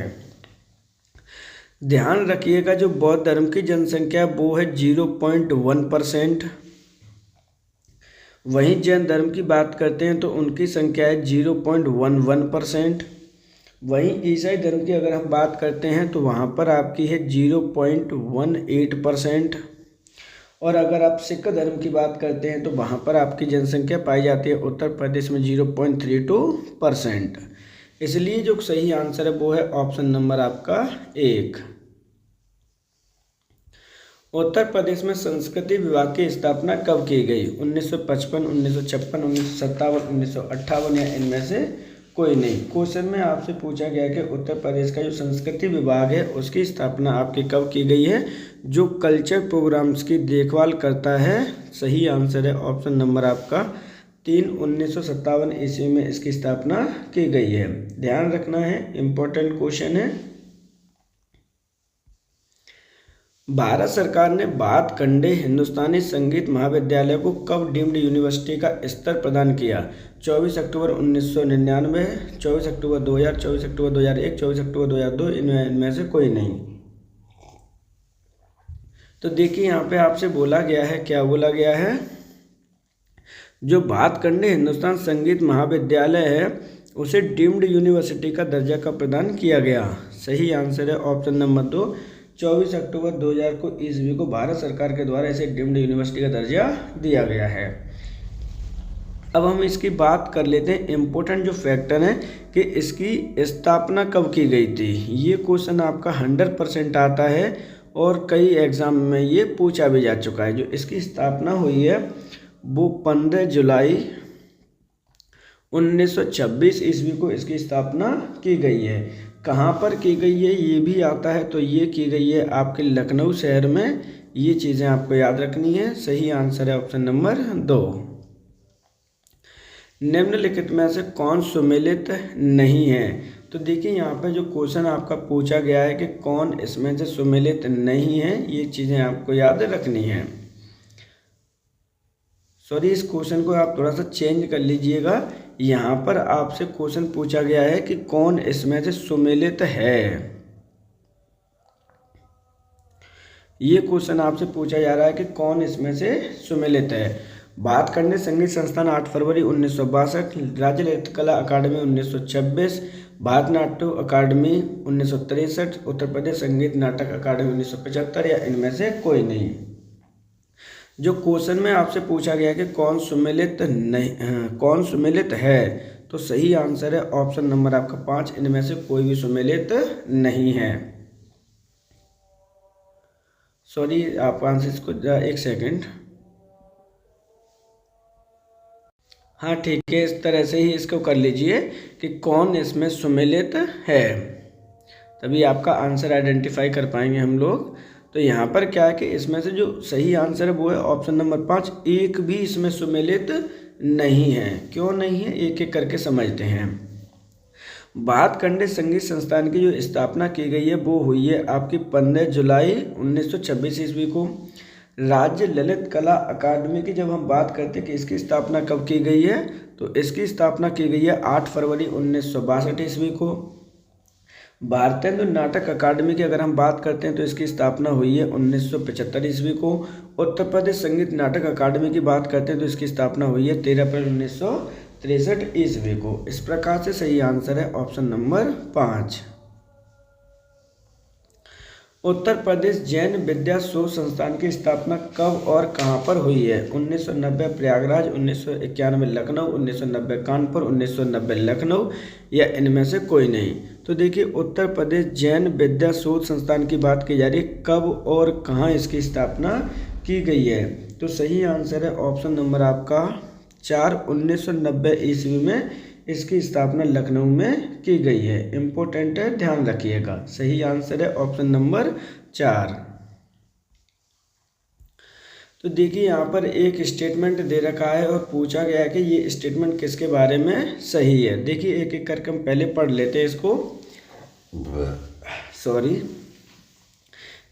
ध्यान रखिएगा जो बौद्ध धर्म की जनसंख्या वो है 0.1%। वहीं जैन धर्म की बात करते हैं तो उनकी संख्या है 0.11%। वहीं ईसाई धर्म की अगर हम बात करते हैं तो वहाँ पर आपकी है 0.18%। और अगर आप सिख धर्म की बात करते हैं तो वहाँ पर आपकी जनसंख्या पाई जाती है उत्तर प्रदेश में 0.32%। इसलिए जो सही आंसर है वो है ऑप्शन नंबर आपका 1। उत्तर प्रदेश में संस्कृति विभाग की स्थापना कब की गई? 1955, 1956, 1957, 1958 या इनमें से कोई नहीं। क्वेश्चन में आपसे पूछा गया कि उत्तर प्रदेश का जो संस्कृति विभाग है उसकी स्थापना आपकी कब की गई है, जो कल्चर प्रोग्राम्स की देखभाल करता है। सही आंसर है ऑप्शन नंबर आपका 3, 1957 ईस्वी में इसकी स्थापना की गई है। ध्यान रखना है, इम्पोर्टेंट क्वेश्चन है। भारत सरकार ने भातखंडे हिंदुस्तानी संगीत महाविद्यालय को कब डीम्ड यूनिवर्सिटी का स्तर प्रदान किया? 24 अक्टूबर 1999, 24 अक्टूबर 2000, 24 अक्टूबर 2001, 24 अक्टूबर 2002, इनमें से कोई नहीं। तो देखिए यहाँ पे आपसे बोला गया है, क्या बोला गया है? जो भातखंडे हिंदुस्तान संगीत महाविद्यालय है उसे डीम्ड यूनिवर्सिटी का दर्जा कब प्रदान किया गया? सही आंसर है ऑप्शन नंबर 2, 24 अक्टूबर 2000 को ईस्वी को भारत सरकार के द्वारा इसे डीम्ड यूनिवर्सिटी का दर्जा दिया गया है। अब हम इसकी बात कर लेते हैं, इम्पोर्टेंट जो फैक्टर है कि इसकी स्थापना कब की गई थी। ये क्वेश्चन आपका 100% आता है और कई एग्जाम में ये पूछा भी जा चुका है। जो इसकी स्थापना हुई है वो 15 जुलाई 1926 ईस्वी को इसकी स्थापना की गई है। कहाँ पर की गई है ये भी आता है, तो ये की गई है आपके लखनऊ शहर में। ये चीज़ें आपको याद रखनी है। सही आंसर है ऑप्शन नंबर 2। निम्नलिखित में से कौन सुमेलित नहीं है? तो देखिए यहाँ पे जो क्वेश्चन आपका पूछा गया है कि कौन इसमें से सुमेलित नहीं है, ये चीज़ें आपको याद रखनी है। सॉरी, इस क्वेश्चन को आप थोड़ा सा चेंज कर लीजिएगा। यहाँ पर आपसे क्वेश्चन पूछा गया है कि कौन इसमें से सुमेलित है। ये क्वेश्चन आपसे पूछा जा रहा है कि कौन इसमें से सुमेलित है। बात करने संगीत संस्थान 8 फरवरी 1962, राज्य ललित कला अकादमी 1926, भारतनाट्यम अकादमी 1963, उत्तर प्रदेश संगीत नाटक अकादमी 1975 या इनमें से कोई नहीं। जो क्वेश्चन में आपसे पूछा गया कि कौन सुमेलित नहीं कौन सुमेलित है, तो सही आंसर है ऑप्शन नंबर आपका 5, इनमें से कोई भी सुमेलित नहीं है। सॉरी, आप आंसर इसको एक सेकंड। हाँ ठीक है, इस तरह से ही इसको कर लीजिए कि कौन इसमें सुमेलित है, तभी आपका आंसर आइडेंटिफाई कर पाएंगे हम लोग। तो यहाँ पर क्या है कि इसमें से जो सही आंसर है वो है ऑप्शन नंबर 5, एक भी इसमें सुमेलित नहीं है। क्यों नहीं है, एक एक करके समझते हैं। बात करने संगीत संस्थान की जो स्थापना की गई है वो हुई है आपकी 15 जुलाई 1926 ईस्वी को। राज्य ललित कला अकादमी की जब हम बात करते हैं कि इसकी स्थापना कब की गई है, तो इसकी स्थापना की गई है 8 फरवरी 1962 ईस्वी को। भारतेंदु नाटक अकादमी की अगर हम बात करते हैं तो इसकी स्थापना हुई है 1975 ईस्वी को। उत्तर प्रदेश संगीत नाटक अकादमी की बात करते हैं तो इसकी स्थापना हुई है 13 अप्रैल 1963 ईस्वी को। इस प्रकार से सही आंसर है ऑप्शन नंबर 5। उत्तर प्रदेश जैन विद्या शोध संस्थान की स्थापना कब और कहां पर हुई है? 1990 प्रयागराज, 1991 लखनऊ, 1990 कानपुर, 1990 लखनऊ या इनमें से कोई नहीं। तो देखिए, उत्तर प्रदेश जैन विद्या शोध संस्थान की बात की जा रही है, कब और कहां इसकी स्थापना की गई है। तो सही आंसर है ऑप्शन नंबर आपका 4, 1990 ईस्वी में इसकी स्थापना लखनऊ में की गई है। इम्पोर्टेंट है, ध्यान रखिएगा। सही आंसर है ऑप्शन नंबर 4। तो देखिए, यहाँ पर एक स्टेटमेंट दे रखा है और पूछा गया है कि ये स्टेटमेंट किसके बारे में सही है। देखिए, एक एक करके हम पहले पढ़ लेते हैं इसको। सॉरी।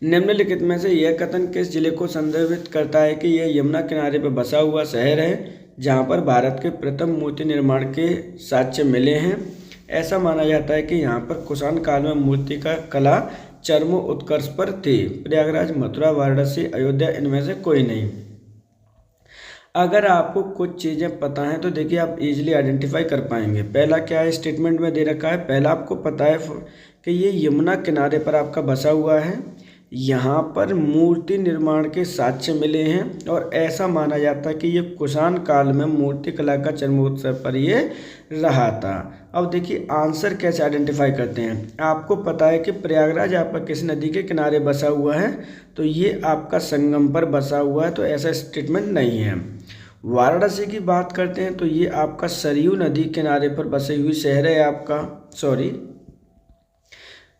निम्नलिखित में से यह कथन किस जिले को संदर्भित करता है कि यह यमुना किनारे पर बसा हुआ शहर है जहाँ पर भारत के प्रथम मूर्ति निर्माण के साक्ष्य मिले हैं। ऐसा माना जाता है कि यहाँ पर कुषाण काल में मूर्ति का कला चरमो उत्कर्ष पर थी। प्रयागराज, मथुरा, वाराणसी, अयोध्या इनमें से कोई नहीं। अगर आपको कुछ चीज़ें पता हैं तो देखिए आप इजीली आइडेंटिफाई कर पाएंगे। पहला क्या है, स्टेटमेंट में दे रखा है, पहला आपको पता है कि ये यमुना किनारे पर आपका बसा हुआ है, यहाँ पर मूर्ति निर्माण के साक्ष्य मिले हैं और ऐसा माना जाता है कि ये कुषाण काल में मूर्ति कला का चरमोत्सव पर ये रहा था। अब देखिए आंसर कैसे आइडेंटिफाई करते हैं। आपको पता है कि प्रयागराज आपका किस नदी के किनारे बसा हुआ है, तो ये आपका संगम पर बसा हुआ है, तो ऐसा स्टेटमेंट नहीं है। वाराणसी की बात करते हैं तो ये आपका सरयू नदी किनारे पर बसी हुई शहर है आपका। सॉरी,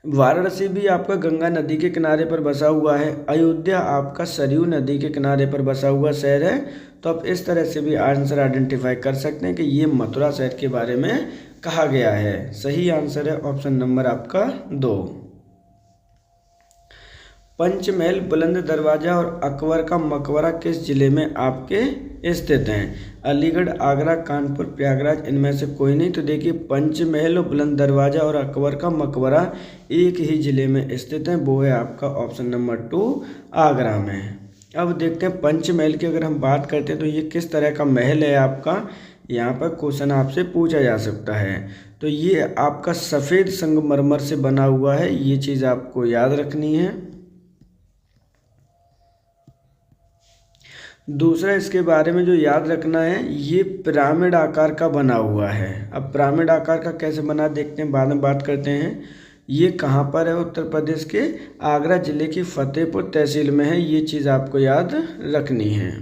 वाराणसी भी आपका गंगा नदी के किनारे पर बसा हुआ है। अयोध्या आपका सरयू नदी के किनारे पर बसा हुआ शहर है। तो आप इस तरह से भी आंसर आइडेंटिफाई कर सकते हैं कि ये मथुरा शहर के बारे में कहा गया है। सही आंसर है ऑप्शन नंबर आपका 2। पंचमहल, बुलंद दरवाजा और अकबर का मकबरा किस जिले में आपके स्थित हैं? अलीगढ़, आगरा, कानपुर, प्रयागराज इनमें से कोई नहीं। तो देखिए, पंचमहल, बुलंद दरवाजा और अकबर का मकबरा एक ही जिले में स्थित है, वो है आपका ऑप्शन नंबर 2 आगरा में। अब देखते हैं पंचमहल की अगर हम बात करते हैं तो ये किस तरह का महल है आपका, यहाँ पर क्वेश्चन आपसे पूछा जा सकता है। तो ये आपका सफ़ेद संगमरमर से बना हुआ है, ये चीज़ आपको याद रखनी है। दूसरा इसके बारे में जो याद रखना है, ये पिरामिड आकार का बना हुआ है। अब पिरामिड आकार का कैसे बना देखते हैं, बाद में बात करते हैं। ये कहाँ पर है? उत्तर प्रदेश के आगरा जिले की फतेहपुर तहसील में है, ये चीज़ आपको याद रखनी है।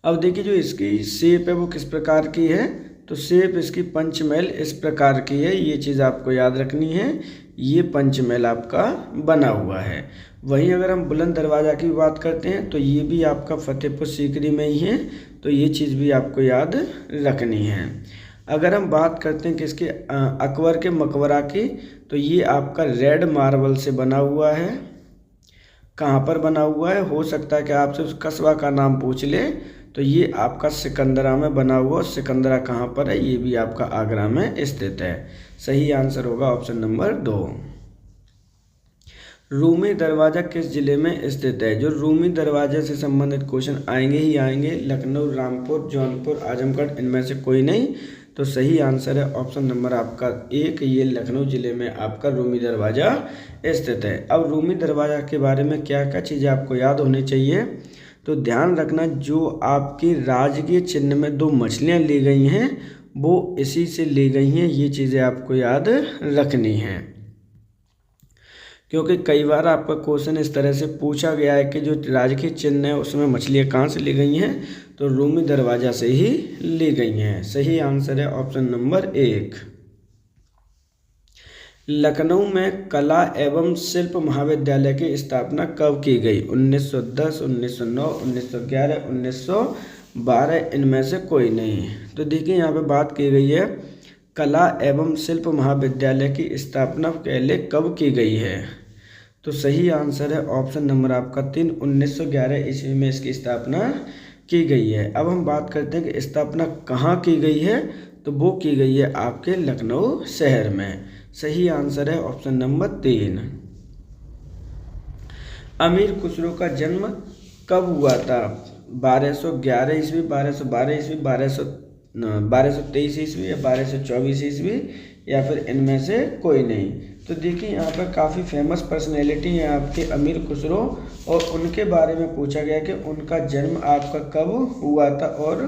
अब देखिए, जो इसकी शेप है वो किस प्रकार की है, तो शेप इसकी पंचमहल इस प्रकार की है, ये चीज़ आपको याद रखनी है। ये पंचमहल आपका बना हुआ है। वहीं अगर हम बुलंद दरवाज़ा की बात करते हैं तो ये भी आपका फतेहपुर सीकरी में ही है, तो ये चीज़ भी आपको याद रखनी है। अगर हम बात करते हैं किसके, अकबर के मकबरा की, तो ये आपका रेड मार्बल से बना हुआ है। कहाँ पर बना हुआ है? हो सकता है कि आपसे उस कस्बा का नाम पूछ ले, तो ये आपका सिकंदरा में बना हुआ। सिकंदरा कहाँ पर है? ये भी आपका आगरा में स्थित है। सही आंसर होगा ऑप्शन नंबर 2। रूमी दरवाज़ा किस जिले में स्थित है? जो रूमी दरवाज़ा से संबंधित क्वेश्चन आएंगे ही आएंगे। लखनऊ, रामपुर, जौनपुर, आजमगढ़, इनमें से कोई नहीं। तो सही आंसर है ऑप्शन नंबर आपका 1, ये लखनऊ जिले में आपका रूमी दरवाज़ा स्थित है। अब रूमी दरवाज़ा के बारे में क्या क्या चीज़ें आपको याद होनी चाहिए, तो ध्यान रखना, जो आपकी राजकीय चिन्ह में 2 मछलियाँ ली गई हैं वो इसी से ली गई हैं। ये चीज़ें आपको याद रखनी हैं, क्योंकि कई बार आपका क्वेश्चन इस तरह से पूछा गया है कि जो राजकीय चिन्ह है उसमें मछलियाँ कहाँ से ली गई हैं, तो रूमी दरवाज़ा से ही ली गई हैं। सही आंसर है ऑप्शन नंबर 1। लखनऊ में कला एवं शिल्प महाविद्यालय की स्थापना कब की गई? 1910, 1909, 1911, 1912, इनमें से कोई नहीं। तो देखिए यहाँ पे बात की गई है कला एवं शिल्प महाविद्यालय की स्थापना पहले कब की गई है? तो सही आंसर है ऑप्शन नंबर आपका 3, 1911 ईस्वी में इसकी स्थापना की गई है। अब हम बात करते हैं कि स्थापना कहाँ की गई है, तो वो की गई है आपके लखनऊ शहर में। सही आंसर है ऑप्शन नंबर 3। अमीर खुसरो का जन्म कब हुआ था? 1211 ईस्वी, 1212 ईस्वी, 1223 ईस्वी या 1224 ईस्वी, या फिर इनमें से कोई नहीं। तो देखिए यहाँ पर काफ़ी फेमस पर्सनैलिटी हैं आपके अमीर खुसरो, और उनके बारे में पूछा गया कि उनका जन्म आपका कब हुआ था और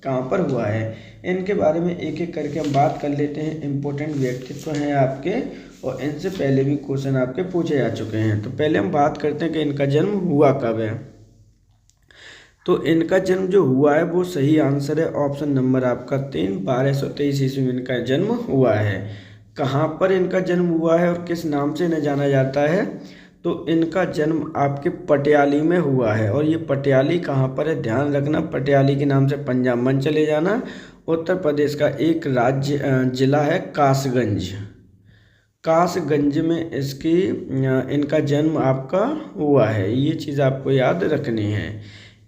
कहाँ पर हुआ है। इनके बारे में एक एक करके हम बात कर लेते हैं। इम्पोर्टेंट व्यक्तित्व हैं आपके, और इनसे पहले भी क्वेश्चन आपके पूछे जा चुके हैं। तो पहले हम बात करते हैं कि इनका जन्म हुआ कब है। तो इनका जन्म जो हुआ है वो सही आंसर है ऑप्शन नंबर आपका 3, 1223 ईस्वी में इनका जन्म हुआ है। कहाँ पर इनका जन्म हुआ है और किस नाम से इन्हें जाना जाता है? तो इनका जन्म आपके पटियाली में हुआ है, और ये पटियाली कहाँ पर है ध्यान रखना। पटियाली के नाम से पंजाब मन चले जाना। उत्तर प्रदेश का एक जिला है कासगंज। कासगंज में इनका जन्म आपका हुआ है। ये चीज़ आपको याद रखनी है।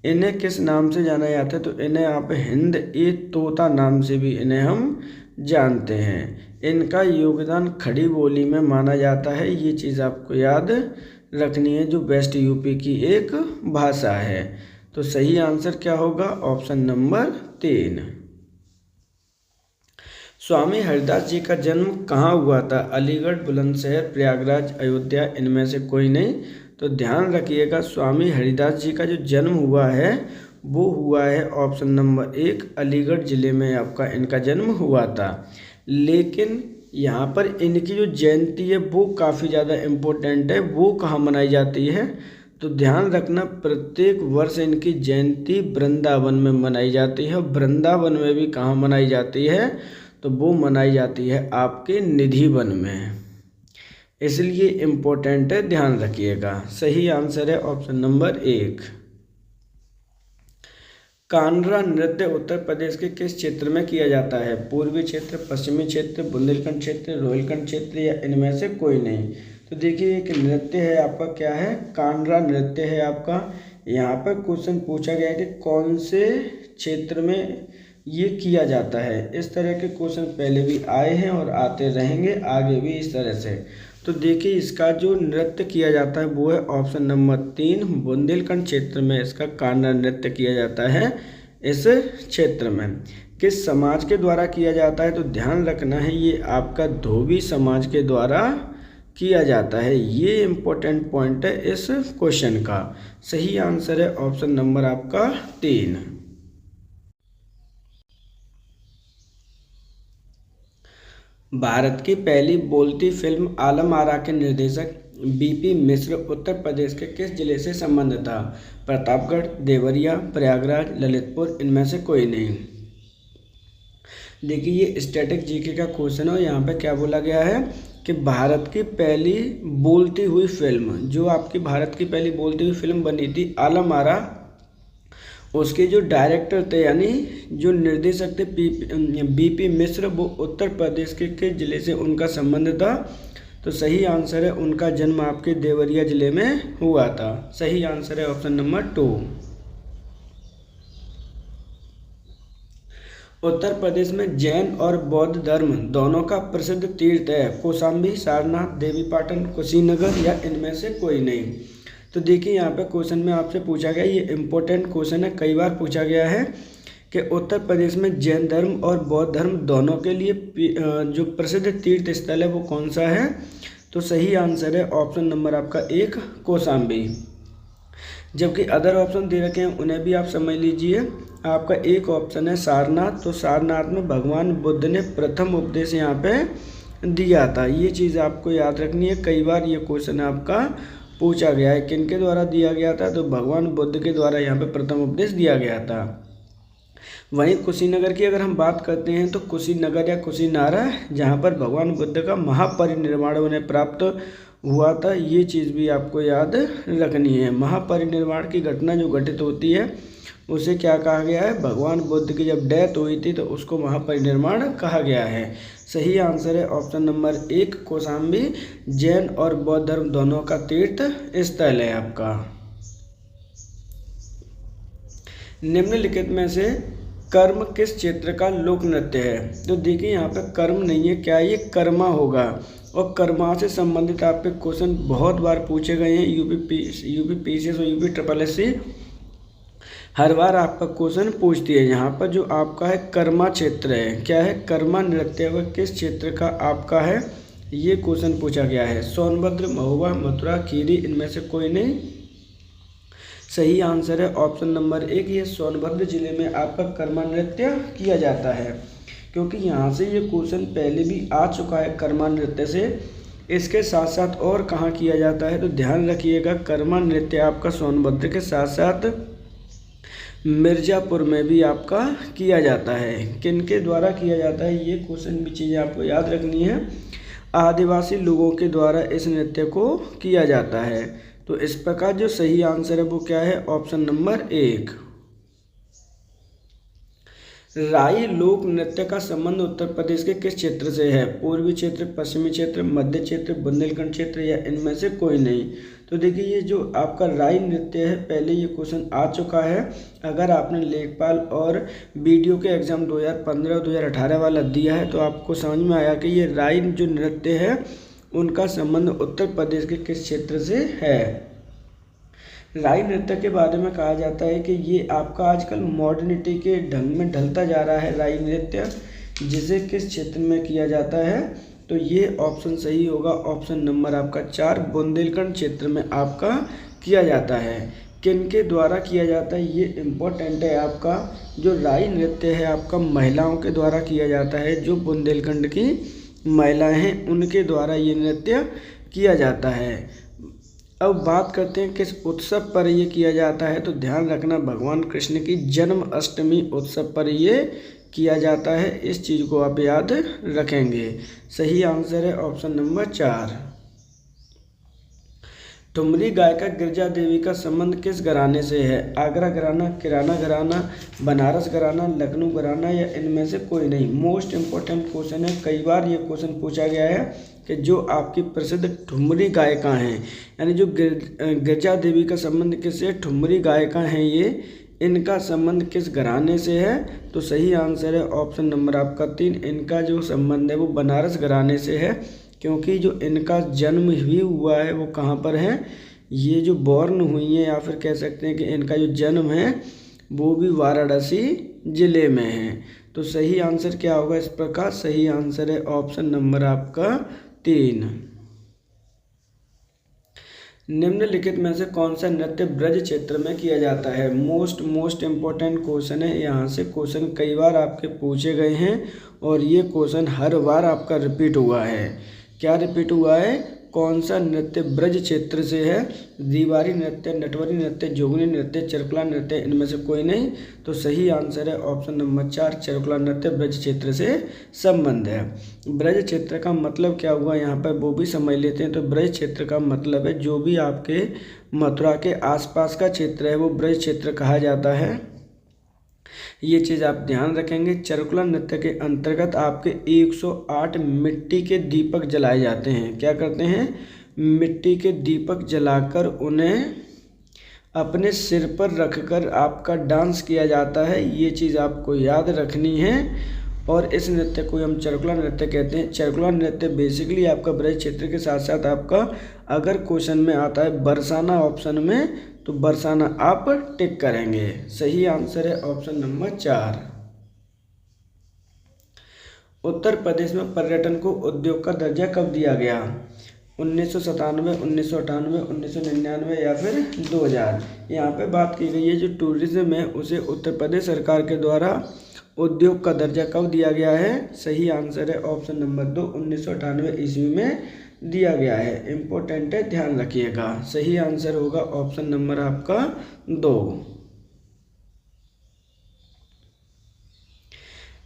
इन्हें किस नाम से जाना जाता है? तो इन्हें आप हिंद ए तोता नाम से भी इन्हें हम जानते हैं। इनका योगदान खड़ी बोली में माना जाता है। ये चीज़ आपको याद रखनी है, जो वेस्ट यूपी की एक भाषा है। तो सही आंसर क्या होगा? Option number 3। स्वामी हरिदास जी का जन्म कहाँ हुआ था? अलीगढ़, बुलंदशहर, प्रयागराज, अयोध्या, इनमें से कोई नहीं। तो ध्यान रखिएगा, स्वामी हरिदास जी का जो जन्म हुआ है वो हुआ है ऑप्शन नंबर 1, अलीगढ़ ज़िले में आपका इनका जन्म हुआ था। लेकिन यहाँ पर इनकी जो जयंती है वो काफ़ी ज़्यादा इम्पोर्टेंट है। वो कहाँ मनाई जाती है? तो ध्यान रखना, प्रत्येक वर्ष इनकी जयंती वृंदावन में मनाई जाती है। वृंदावन में भी कहाँ मनाई जाती है? तो वो मनाई जाती है आपके निधि वन में। इसलिए इम्पोर्टेंट है, ध्यान रखिएगा। सही आंसर है ऑप्शन नंबर 1। कानरा नृत्य उत्तर प्रदेश के किस क्षेत्र में किया जाता है? पूर्वी क्षेत्र, पश्चिमी क्षेत्र, बुंदेलखंड क्षेत्र, रोहिलखंड क्षेत्र, या इनमें से कोई नहीं। तो देखिए एक नृत्य है आपका, क्या है? कानरा नृत्य है आपका। यहाँ पर क्वेश्चन पूछा गया है कि कौन से क्षेत्र में ये किया जाता है। इस तरह के क्वेश्चन पहले भी आए हैं और आते रहेंगे आगे भी इस तरह से। तो देखिए इसका जो नृत्य किया जाता है वो है ऑप्शन नंबर 3, बुंदेलखंड क्षेत्र में इसका कानरा नृत्य किया जाता है। इस क्षेत्र में किस समाज के द्वारा किया जाता है? तो ध्यान रखना है, ये आपका धोबी समाज के द्वारा किया जाता है। ये इम्पोर्टेंट पॉइंट है इस क्वेश्चन का। सही आंसर है ऑप्शन नंबर आपका 3। भारत की पहली बोलती फिल्म आलम आरा के निर्देशक बीपी मिश्र उत्तर प्रदेश के किस जिले से संबंधित था? प्रतापगढ़, देवरिया, प्रयागराज, ललितपुर, इनमें से कोई नहीं। देखिए ये स्टैटिक जीके का क्वेश्चन है। यहाँ पे क्या बोला गया है कि भारत की पहली बोलती हुई फिल्म, जो आपकी भारत की पहली बोलती हुई फिल्म बनी थी आलम आरा, उसके जो डायरेक्टर थे यानी जो निर्देशक थे बीपी मिश्र, वो उत्तर प्रदेश के किस जिले से उनका संबंध था? तो सही आंसर है उनका जन्म आपके देवरिया जिले में हुआ था। सही आंसर है ऑप्शन नंबर 2। उत्तर प्रदेश में जैन और बौद्ध धर्म दोनों का प्रसिद्ध तीर्थ है। कौशाम्बी, सारनाथ, देवीपाटन, कुशीनगर या इनमें से कोई नहीं। तो देखिए यहाँ पे क्वेश्चन में आपसे पूछा गया, ये इम्पोर्टेंट क्वेश्चन है, कई बार पूछा गया है कि उत्तर प्रदेश में जैन धर्म और बौद्ध धर्म दोनों के लिए जो प्रसिद्ध तीर्थ स्थल है वो कौन सा है। तो सही आंसर है ऑप्शन नंबर आपका 1 कौशाम्बी। जबकि अदर ऑप्शन दे रखे हैं उन्हें भी आप समझ लीजिए। आपका एक ऑप्शन है सारनाथ, तो सारनाथ में भगवान बुद्ध ने प्रथम उपदेश यहाँ पे दिया था। ये चीज़ आपको याद रखनी है, कई बार ये क्वेश्चन आपका पूछा गया है। किन के द्वारा दिया गया था, तो भगवान बुद्ध के द्वारा यहाँ पे प्रथम उपदेश दिया गया था। वहीं कुशीनगर की अगर हम बात करते हैं तो कुशीनगर या कुशीनारा, जहाँ पर भगवान बुद्ध का महापरिनिर्वाण उन्हें प्राप्त हुआ था, ये चीज़ भी आपको याद रखनी है। महापरिनिर्वाण की घटना जो घटित होती है उसे क्या कहा गया है, भगवान बुद्ध की जब डेथ हुई थी तो उसको महापरिनिर्वाण कहा गया है। सही आंसर है ऑप्शन नंबर 1 कौशाम्बी। जैन और बौद्ध धर्म दोनों का तीर्थ स्थल है आपका। निम्नलिखित में से कर्म किस क्षेत्र का लोक नृत्य है। तो देखिए यहाँ पे कर्म नहीं है, क्या ये कर्मा होगा। और कर्मा से संबंधित आपके क्वेश्चन बहुत बार पूछे गए हैं। यूपी पीसीएस और यूपी SSSC हर बार आपका क्वेश्चन पूछती है। यहाँ पर जो आपका है कर्मा क्षेत्र है, क्या है, कर्मा नृत्य वह किस क्षेत्र का आपका है, ये क्वेश्चन पूछा गया है। सोनभद्र, महुआ, मथुरा, खीरी, इनमें से कोई नहीं। सही आंसर है ऑप्शन नंबर 1, ये सोनभद्र जिले में आपका कर्मा नृत्य किया जाता है। क्योंकि यहाँ से ये क्वेश्चन पहले भी आ चुका है कर्मा नृत्य से। इसके साथ साथ और कहाँ किया जाता है, तो ध्यान रखिएगा कर्मा नृत्य आपका सोनभद्र के साथ साथ मिर्ज़ापुर में भी आपका किया जाता है। किनके द्वारा किया जाता है, ये क्वेश्चन भी चीज़ें आपको याद रखनी है। आदिवासी लोगों के द्वारा इस नृत्य को किया जाता है। तो इस प्रकार जो सही आंसर है वो क्या है, ऑप्शन नंबर 1। राई लोक नृत्य का संबंध उत्तर प्रदेश के किस क्षेत्र से है। पूर्वी क्षेत्र, पश्चिमी क्षेत्र, मध्य क्षेत्र, बुंदेलखंड क्षेत्र या इनमें से कोई नहीं। तो देखिए ये जो आपका राई नृत्य है, पहले ये क्वेश्चन आ चुका है। अगर आपने लेखपाल और वीडियो के एग्जाम 2015 और 2018 वाला दिया है तो आपको समझ में आया कि ये राई जो नृत्य है उनका संबंध उत्तर प्रदेश के किस क्षेत्र से है। राई नृत्य के बारे में कहा जाता है कि ये आपका आजकल मॉडर्निटी के ढंग में ढलता जा रहा है राई नृत्य, जिसे किस क्षेत्र में किया जाता है। तो ये ऑप्शन सही होगा, ऑप्शन नंबर आपका 4 बुंदेलखंड क्षेत्र में आपका किया जाता है। किन के द्वारा किया जाता है, ये इम्पोर्टेंट है। आपका जो राई नृत्य है आपका महिलाओं के द्वारा किया जाता है। जो बुंदेलखंड की महिलाएं हैं उनके द्वारा ये नृत्य किया जाता है। अब बात करते हैं किस उत्सव पर ये किया जाता है। तो ध्यान रखना भगवान कृष्ण की जन्माष्टमी उत्सव पर ये किया जाता है। इस चीज़ को आप याद रखेंगे। सही आंसर है ऑप्शन नंबर 4। ठुमरी गायिका गिरजा देवी का संबंध किस घराने से है। आगरा घराना, किराना घराना, बनारस घराना, लखनऊ घराना या इनमें से कोई नहीं। मोस्ट इम्पोर्टेंट क्वेश्चन है, कई बार ये क्वेश्चन पूछा गया है कि जो आपकी प्रसिद्ध ठुमरी गायिका हैं, यानी जो गिरजा देवी का संबंध किससे, ठुमरी गायिका हैं ये, इनका संबंध किस घराने से है। तो सही आंसर है ऑप्शन नंबर आपका 3। इनका जो संबंध है वो बनारस घराने से है, क्योंकि जो इनका जन्म भी हुआ है वो कहाँ पर है, ये जो बॉर्न हुई है या फिर कह सकते हैं कि इनका जो जन्म है वो भी वाराणसी जिले में है। तो सही आंसर क्या होगा इस प्रकार, सही आंसर है ऑप्शन नंबर आपका 3। निम्नलिखित में से कौन सा नृत्य ब्रज क्षेत्र में किया जाता है। मोस्ट इम्पोर्टेंट क्वेश्चन है। यहाँ से क्वेश्चन कई बार आपके पूछे गए हैं और ये क्वेश्चन हर बार आपका रिपीट हुआ है। क्या रिपीट हुआ है, कौन सा नृत्य ब्रज क्षेत्र से है। दीवारी नृत्य, नटवरी नृत्य, जोगनी नृत्य, चरकुला नृत्य, इनमें से कोई नहीं। तो सही आंसर है ऑप्शन नंबर 4, चरकुला नृत्य ब्रज क्षेत्र से संबंध है। ब्रज क्षेत्र का मतलब क्या हुआ यहाँ पर वो भी समझ लेते हैं। तो ब्रज क्षेत्र का मतलब है जो भी आपके मथुरा के आसपास का क्षेत्र है वो ब्रज क्षेत्र कहा जाता है। ये चीज़ आप ध्यान रखेंगे। चरकुला नृत्य के अंतर्गत आपके 108 मिट्टी के दीपक जलाए जाते हैं। क्या करते हैं, मिट्टी के दीपक जलाकर उन्हें अपने सिर पर रखकर आपका डांस किया जाता है, ये चीज़ आपको याद रखनी है। और इस नृत्य को हम चरकुला नृत्य कहते हैं। चरकुला नृत्य बेसिकली आपका ब्रज क्षेत्र के साथ साथ आपका अगर क्वेश्चन में आता है बरसाना ऑप्शन में, तो बरसाना आप टिक करेंगे। सही आंसर है ऑप्शन नंबर 4। उत्तर प्रदेश में पर्यटन को उद्योग का दर्जा कब दिया गया? 1997, 1998, 1999 या फिर 2000। यहाँ पे बात की गई है जो टूरिज्म है उसे उत्तर प्रदेश सरकार के द्वारा उद्योग का दर्जा कब दिया गया है? सही आंसर है ऑप्शन नंबर 2, 1998 ईस्वी में दिया गया है। इम्पोर्टेंट है, ध्यान रखिएगा। सही आंसर होगा ऑप्शन नंबर आपका 2।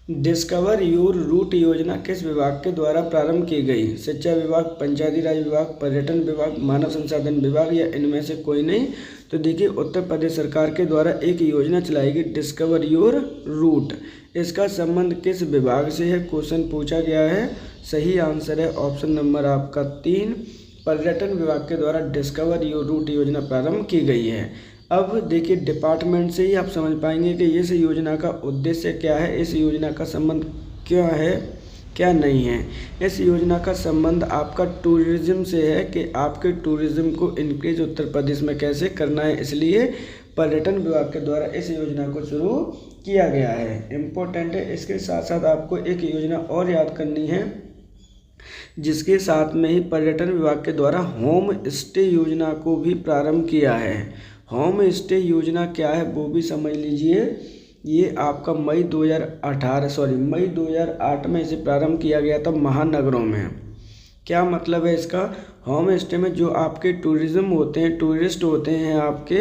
डिस्कवर योर रूट योजना किस विभाग के द्वारा प्रारंभ की गई? शिक्षा विभाग, पंचायती राज विभाग, पर्यटन विभाग, मानव संसाधन विभाग या इनमें से कोई नहीं? तो देखिए उत्तर प्रदेश सरकार के द्वारा एक योजना चलाई गई डिस्कवर योर रूट। इसका संबंध किस विभाग से है? क्वेश्चन पूछा गया है। सही आंसर है ऑप्शन नंबर आपका 3, पर्यटन विभाग के द्वारा डिस्कवर योर रूट योजना प्रारंभ की गई है। अब देखिए डिपार्टमेंट से ही आप समझ पाएंगे कि इस योजना का उद्देश्य क्या है, इस योजना का संबंध क्या है क्या नहीं है। इस योजना का संबंध आपका टूरिज्म से है कि आपके टूरिज्म को इंक्रीज उत्तर प्रदेश में कैसे करना है, इसलिए पर्यटन विभाग के द्वारा इस योजना को शुरू किया गया है। इम्पोर्टेंट है। इसके साथ साथ आपको एक योजना और याद करनी है जिसके साथ में ही पर्यटन विभाग के द्वारा होम स्टे योजना को भी प्रारंभ किया है। होम स्टे योजना क्या है वो भी समझ लीजिए। ये आपका मई 2008 में इसे प्रारंभ किया गया था महानगरों में। क्या मतलब है इसका? होम स्टे में जो आपके टूरिज्म होते हैं, टूरिस्ट होते हैं आपके,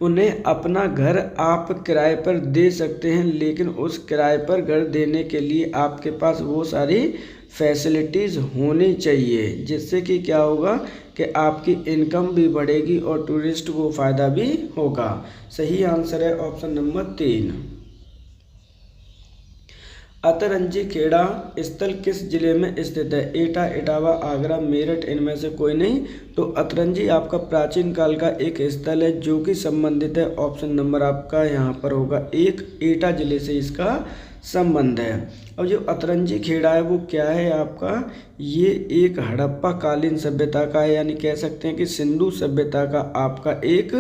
उन्हें अपना घर आप किराए पर दे सकते हैं, लेकिन उस किराए पर घर देने के लिए आपके पास वो सारी फैसिलिटीज़ होनी चाहिए, जिससे कि क्या होगा कि आपकी इनकम भी बढ़ेगी और टूरिस्ट को फ़ायदा भी होगा। सही आंसर है ऑप्शन नंबर 3। अतरंजी खेड़ा स्थल किस जिले में स्थित है? एटा, इटावा, आगरा, मेरठ, इनमें से कोई नहीं? तो अतरंजी आपका प्राचीन काल का एक स्थल है जो कि संबंधित है। ऑप्शन नंबर आपका यहाँ पर होगा 1, एटा जिले से इसका संबंध है। अब जो अतरंजी खेड़ा है वो क्या है आपका? ये एक हड़प्पा कालीन सभ्यता का है, यानी कह सकते हैं कि सिंधु सभ्यता का आपका एक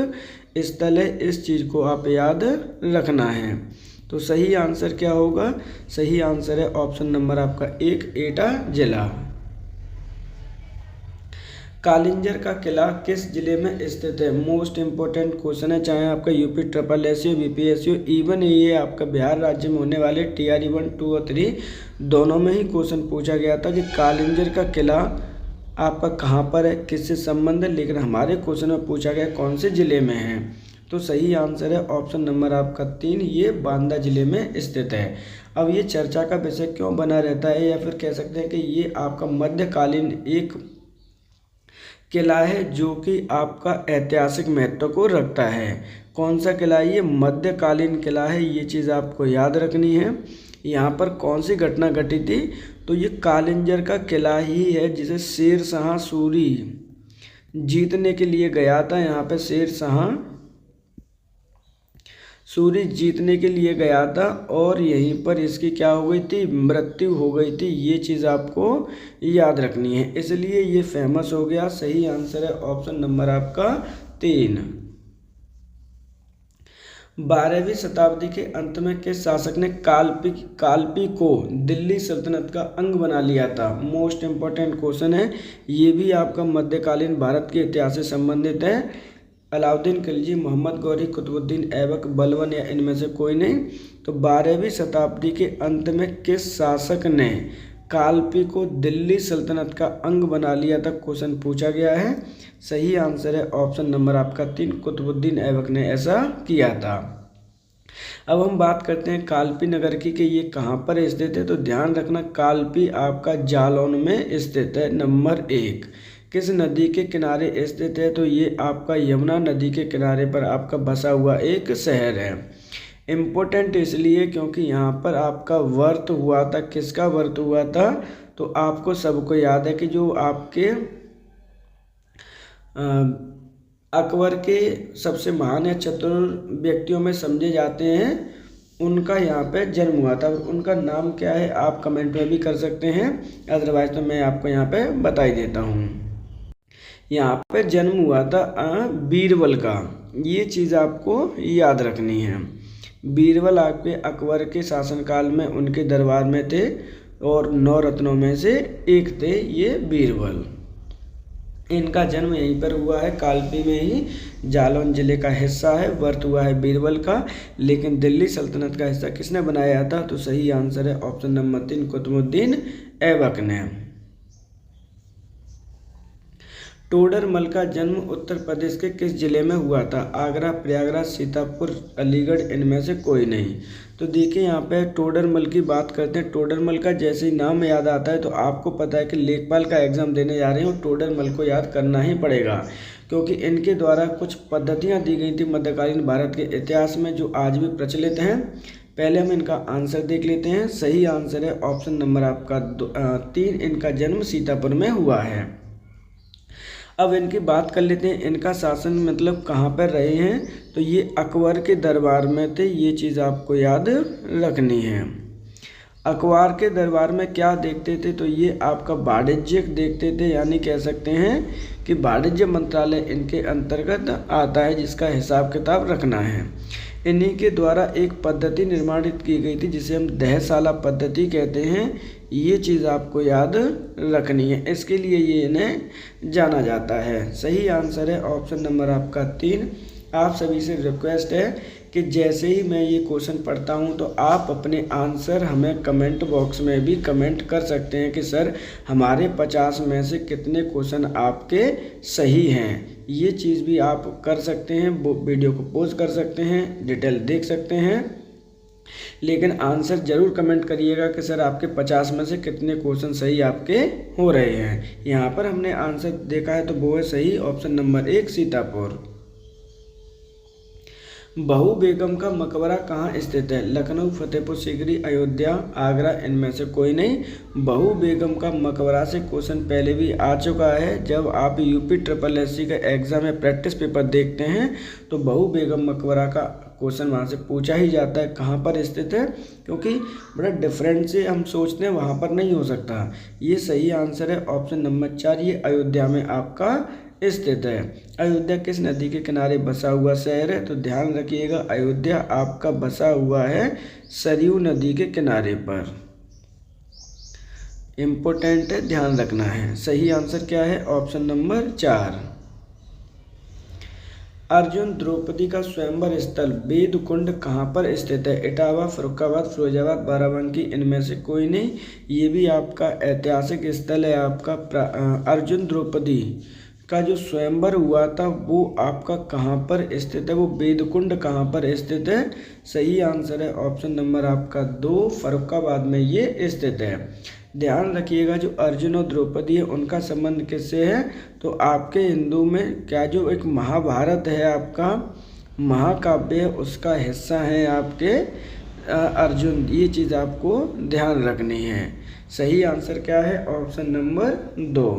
स्थल है। इस चीज़ को आप याद रखना है। तो सही आंसर क्या होगा? सही आंसर है ऑप्शन नंबर आपका 1, एटा जिला। कालिंजर का किला किस जिले में स्थित है? मोस्ट इंपोर्टेंट क्वेश्चन है, चाहे आपका यूपी ट्रिपल एस हो, बीपीएससी हो, इवन ये आपका बिहार राज्य में होने वाले TRE 1, 2 और 3 दोनों में ही क्वेश्चन पूछा गया था कि कालिंजर का किला आपका कहाँ पर है, किससे संबंध है, लेकिन हमारे क्वेश्चन में पूछा गया कौन से जिले में है। तो सही आंसर है ऑप्शन नंबर आपका 3, ये बांदा जिले में स्थित है। अब ये चर्चा का विषय क्यों बना रहता है, या फिर कह सकते हैं कि ये आपका मध्यकालीन एक किला है जो कि आपका ऐतिहासिक महत्व को रखता है। कौन सा किला है? ये मध्यकालीन किला है, ये चीज़ आपको याद रखनी है। यहाँ पर कौन सी घटना घटी थी? तो ये कालिंजर का किला ही है जिसे शेर शाह सूरी जीतने के लिए गया था। यहाँ पे शेर शाह सूरी जीतने के लिए गया था और यहीं पर इसकी क्या हो गई थी? मृत्यु हो गई थी। ये चीज़ आपको याद रखनी है, इसलिए ये फेमस हो गया। सही आंसर है ऑप्शन नंबर आपका 3। 12वीं शताब्दी के अंत में किस शासक ने कालपी को दिल्ली सल्तनत का अंग बना लिया था? मोस्ट इंपॉर्टेंट क्वेश्चन है, ये भी आपका मध्यकालीन भारत के इतिहास से संबंधित है। अलाउद्दीन खिलजी, मोहम्मद गौरी, कुतुबुद्दीन ऐबक, बलबन या इनमें से कोई नहीं? तो 12वीं शताब्दी के अंत में किस शासक ने कालपी को दिल्ली सल्तनत का अंग बना लिया था? क्वेश्चन पूछा गया है। सही आंसर है ऑप्शन नंबर आपका 3, कुतुबुद्दीन ऐबक ने ऐसा किया था। अब हम बात करते हैं कालपी नगर की कि ये कहाँ पर स्थित है। तो ध्यान रखना, कालपी आपका जालौन में स्थित है। नंबर 1, किस नदी के किनारे स्थित है? तो ये आपका यमुना नदी के किनारे पर आपका बसा हुआ एक शहर है। इम्पोर्टेंट इसलिए क्योंकि यहाँ पर आपका वर्त हुआ था। किसका वर्त हुआ था? तो आपको सबको याद है कि जो आपके अकबर के सबसे महान या चतुर व्यक्तियों में समझे जाते हैं, उनका यहाँ पे जन्म हुआ था। और उनका नाम क्या है आप कमेंट में भी कर सकते हैं, अदरवाइज तो मैं आपको यहाँ पे बता ही देता हूँ। यहाँ पे जन्म हुआ था बीरबल का, ये चीज़ आपको याद रखनी है। बीरबल आपके अकबर के शासनकाल में उनके दरबार में थे और 9 रत्नों में से एक थे ये बीरबल। इनका जन्म यहीं पर हुआ है, कालपी में ही, जालौन जिले का हिस्सा है। बर्थ हुआ है बीरबल का, लेकिन दिल्ली सल्तनत का हिस्सा किसने बनाया था? तो सही आंसर है ऑप्शन नंबर 3 कुतुबुद्दीन ऐबक ने। टोडरमल का जन्म उत्तर प्रदेश के किस जिले में हुआ था? आगरा, प्रयागराज, सीतापुर, अलीगढ़, इनमें से कोई नहीं। तो देखिए यहाँ पे टोडरमल की बात करते हैं। टोडरमल का जैसे ही नाम याद आता है तो आपको पता है कि लेखपाल का एग्जाम देने जा रहे हो, टोडरमल को याद करना ही पड़ेगा, क्योंकि इनके द्वारा कुछ पद्धतियाँ दी गई थी मध्यकालीन भारत के इतिहास में जो आज भी प्रचलित हैं। पहले हम इनका आंसर देख लेते हैं। सही आंसर है ऑप्शन नंबर आपका 3, इनका जन्म सीतापुर में हुआ है। अब इनकी बात कर लेते हैं, इनका शासन मतलब कहाँ पर रहे हैं? तो ये अकबर के दरबार में थे, ये चीज़ आपको याद रखनी है। अकबर के दरबार में क्या देखते थे? तो ये आपका वाणिज्य देखते थे, यानी कह सकते हैं कि वाणिज्य मंत्रालय इनके अंतर्गत आता है, जिसका हिसाब किताब रखना है। इन्हीं के द्वारा एक पद्धति निर्माणित की गई थी जिसे हम दहशाला पद्धति कहते हैं, ये चीज़ आपको याद रखनी है, इसके लिए ये इन्हें जाना जाता है। सही आंसर है ऑप्शन नंबर आपका 3। आप सभी से रिक्वेस्ट है कि जैसे ही मैं ये क्वेश्चन पढ़ता हूँ तो आप अपने आंसर हमें कमेंट बॉक्स में भी कमेंट कर सकते हैं कि सर हमारे 50 में से कितने क्वेश्चन आपके सही हैं। ये चीज़ भी आप कर सकते हैं, वीडियो को पॉज कर सकते हैं, डिटेल देख सकते हैं, लेकिन आंसर जरूर कमेंट करिएगा कि सर आपके 50 में से कितने क्वेश्चन सही आपके हो रहे हैं। यहाँ पर हमने आंसर देखा है तो वो है सही ऑप्शन नंबर 1 सीतापुर। बहू बेगम का मकबरा कहाँ स्थित है? लखनऊ, फतेहपुर सीकरी, अयोध्या, आगरा, इनमें से कोई नहीं। बहू बेगम का मकबरा से क्वेश्चन पहले भी आ चुका है। जब आप यूपी SSSC का एग्जाम में प्रैक्टिस पेपर देखते हैं तो बहू बेगम मकबरा का क्वेश्चन वहाँ से पूछा ही जाता है कहाँ पर स्थित है, क्योंकि बड़ा डिफरेंट से हम सोचते हैं वहाँ पर नहीं हो सकता। ये सही आंसर है ऑप्शन नंबर 4, ये अयोध्या में आपका स्थित है। अयोध्या किस नदी के किनारे बसा हुआ शहर है? तो ध्यान रखिएगा अयोध्या आपका बसा हुआ है सरयू नदी के किनारे पर। इम्पोर्टेंट है, ध्यान रखना है। सही आंसर क्या है? Option number 4। अर्जुन द्रौपदी का स्वयंवर स्थल वेद कुंड कहाँ पर स्थित है? इटावा, फर्रुखाबाद, फिरोजाबाद, बाराबंकी, इनमें से कोई नहीं। ये भी आपका ऐतिहासिक स्थल है। आपका अर्जुन द्रौपदी का जो स्वयंवर हुआ था वो आपका कहाँ पर स्थित है? वो वेदकुंड कहाँ पर स्थित है? सही आंसर है ऑप्शन नंबर आपका 2, फर्रुखाबाद में ये स्थित है। ध्यान रखिएगा जो अर्जुन और द्रौपदी है उनका संबंध किससे है? तो आपके हिंदू में क्या जो एक महाभारत है आपका महाकाव्य है उसका हिस्सा है आपके अर्जुन। ये चीज़ आपको ध्यान रखनी है। सही आंसर क्या है? Option number 2।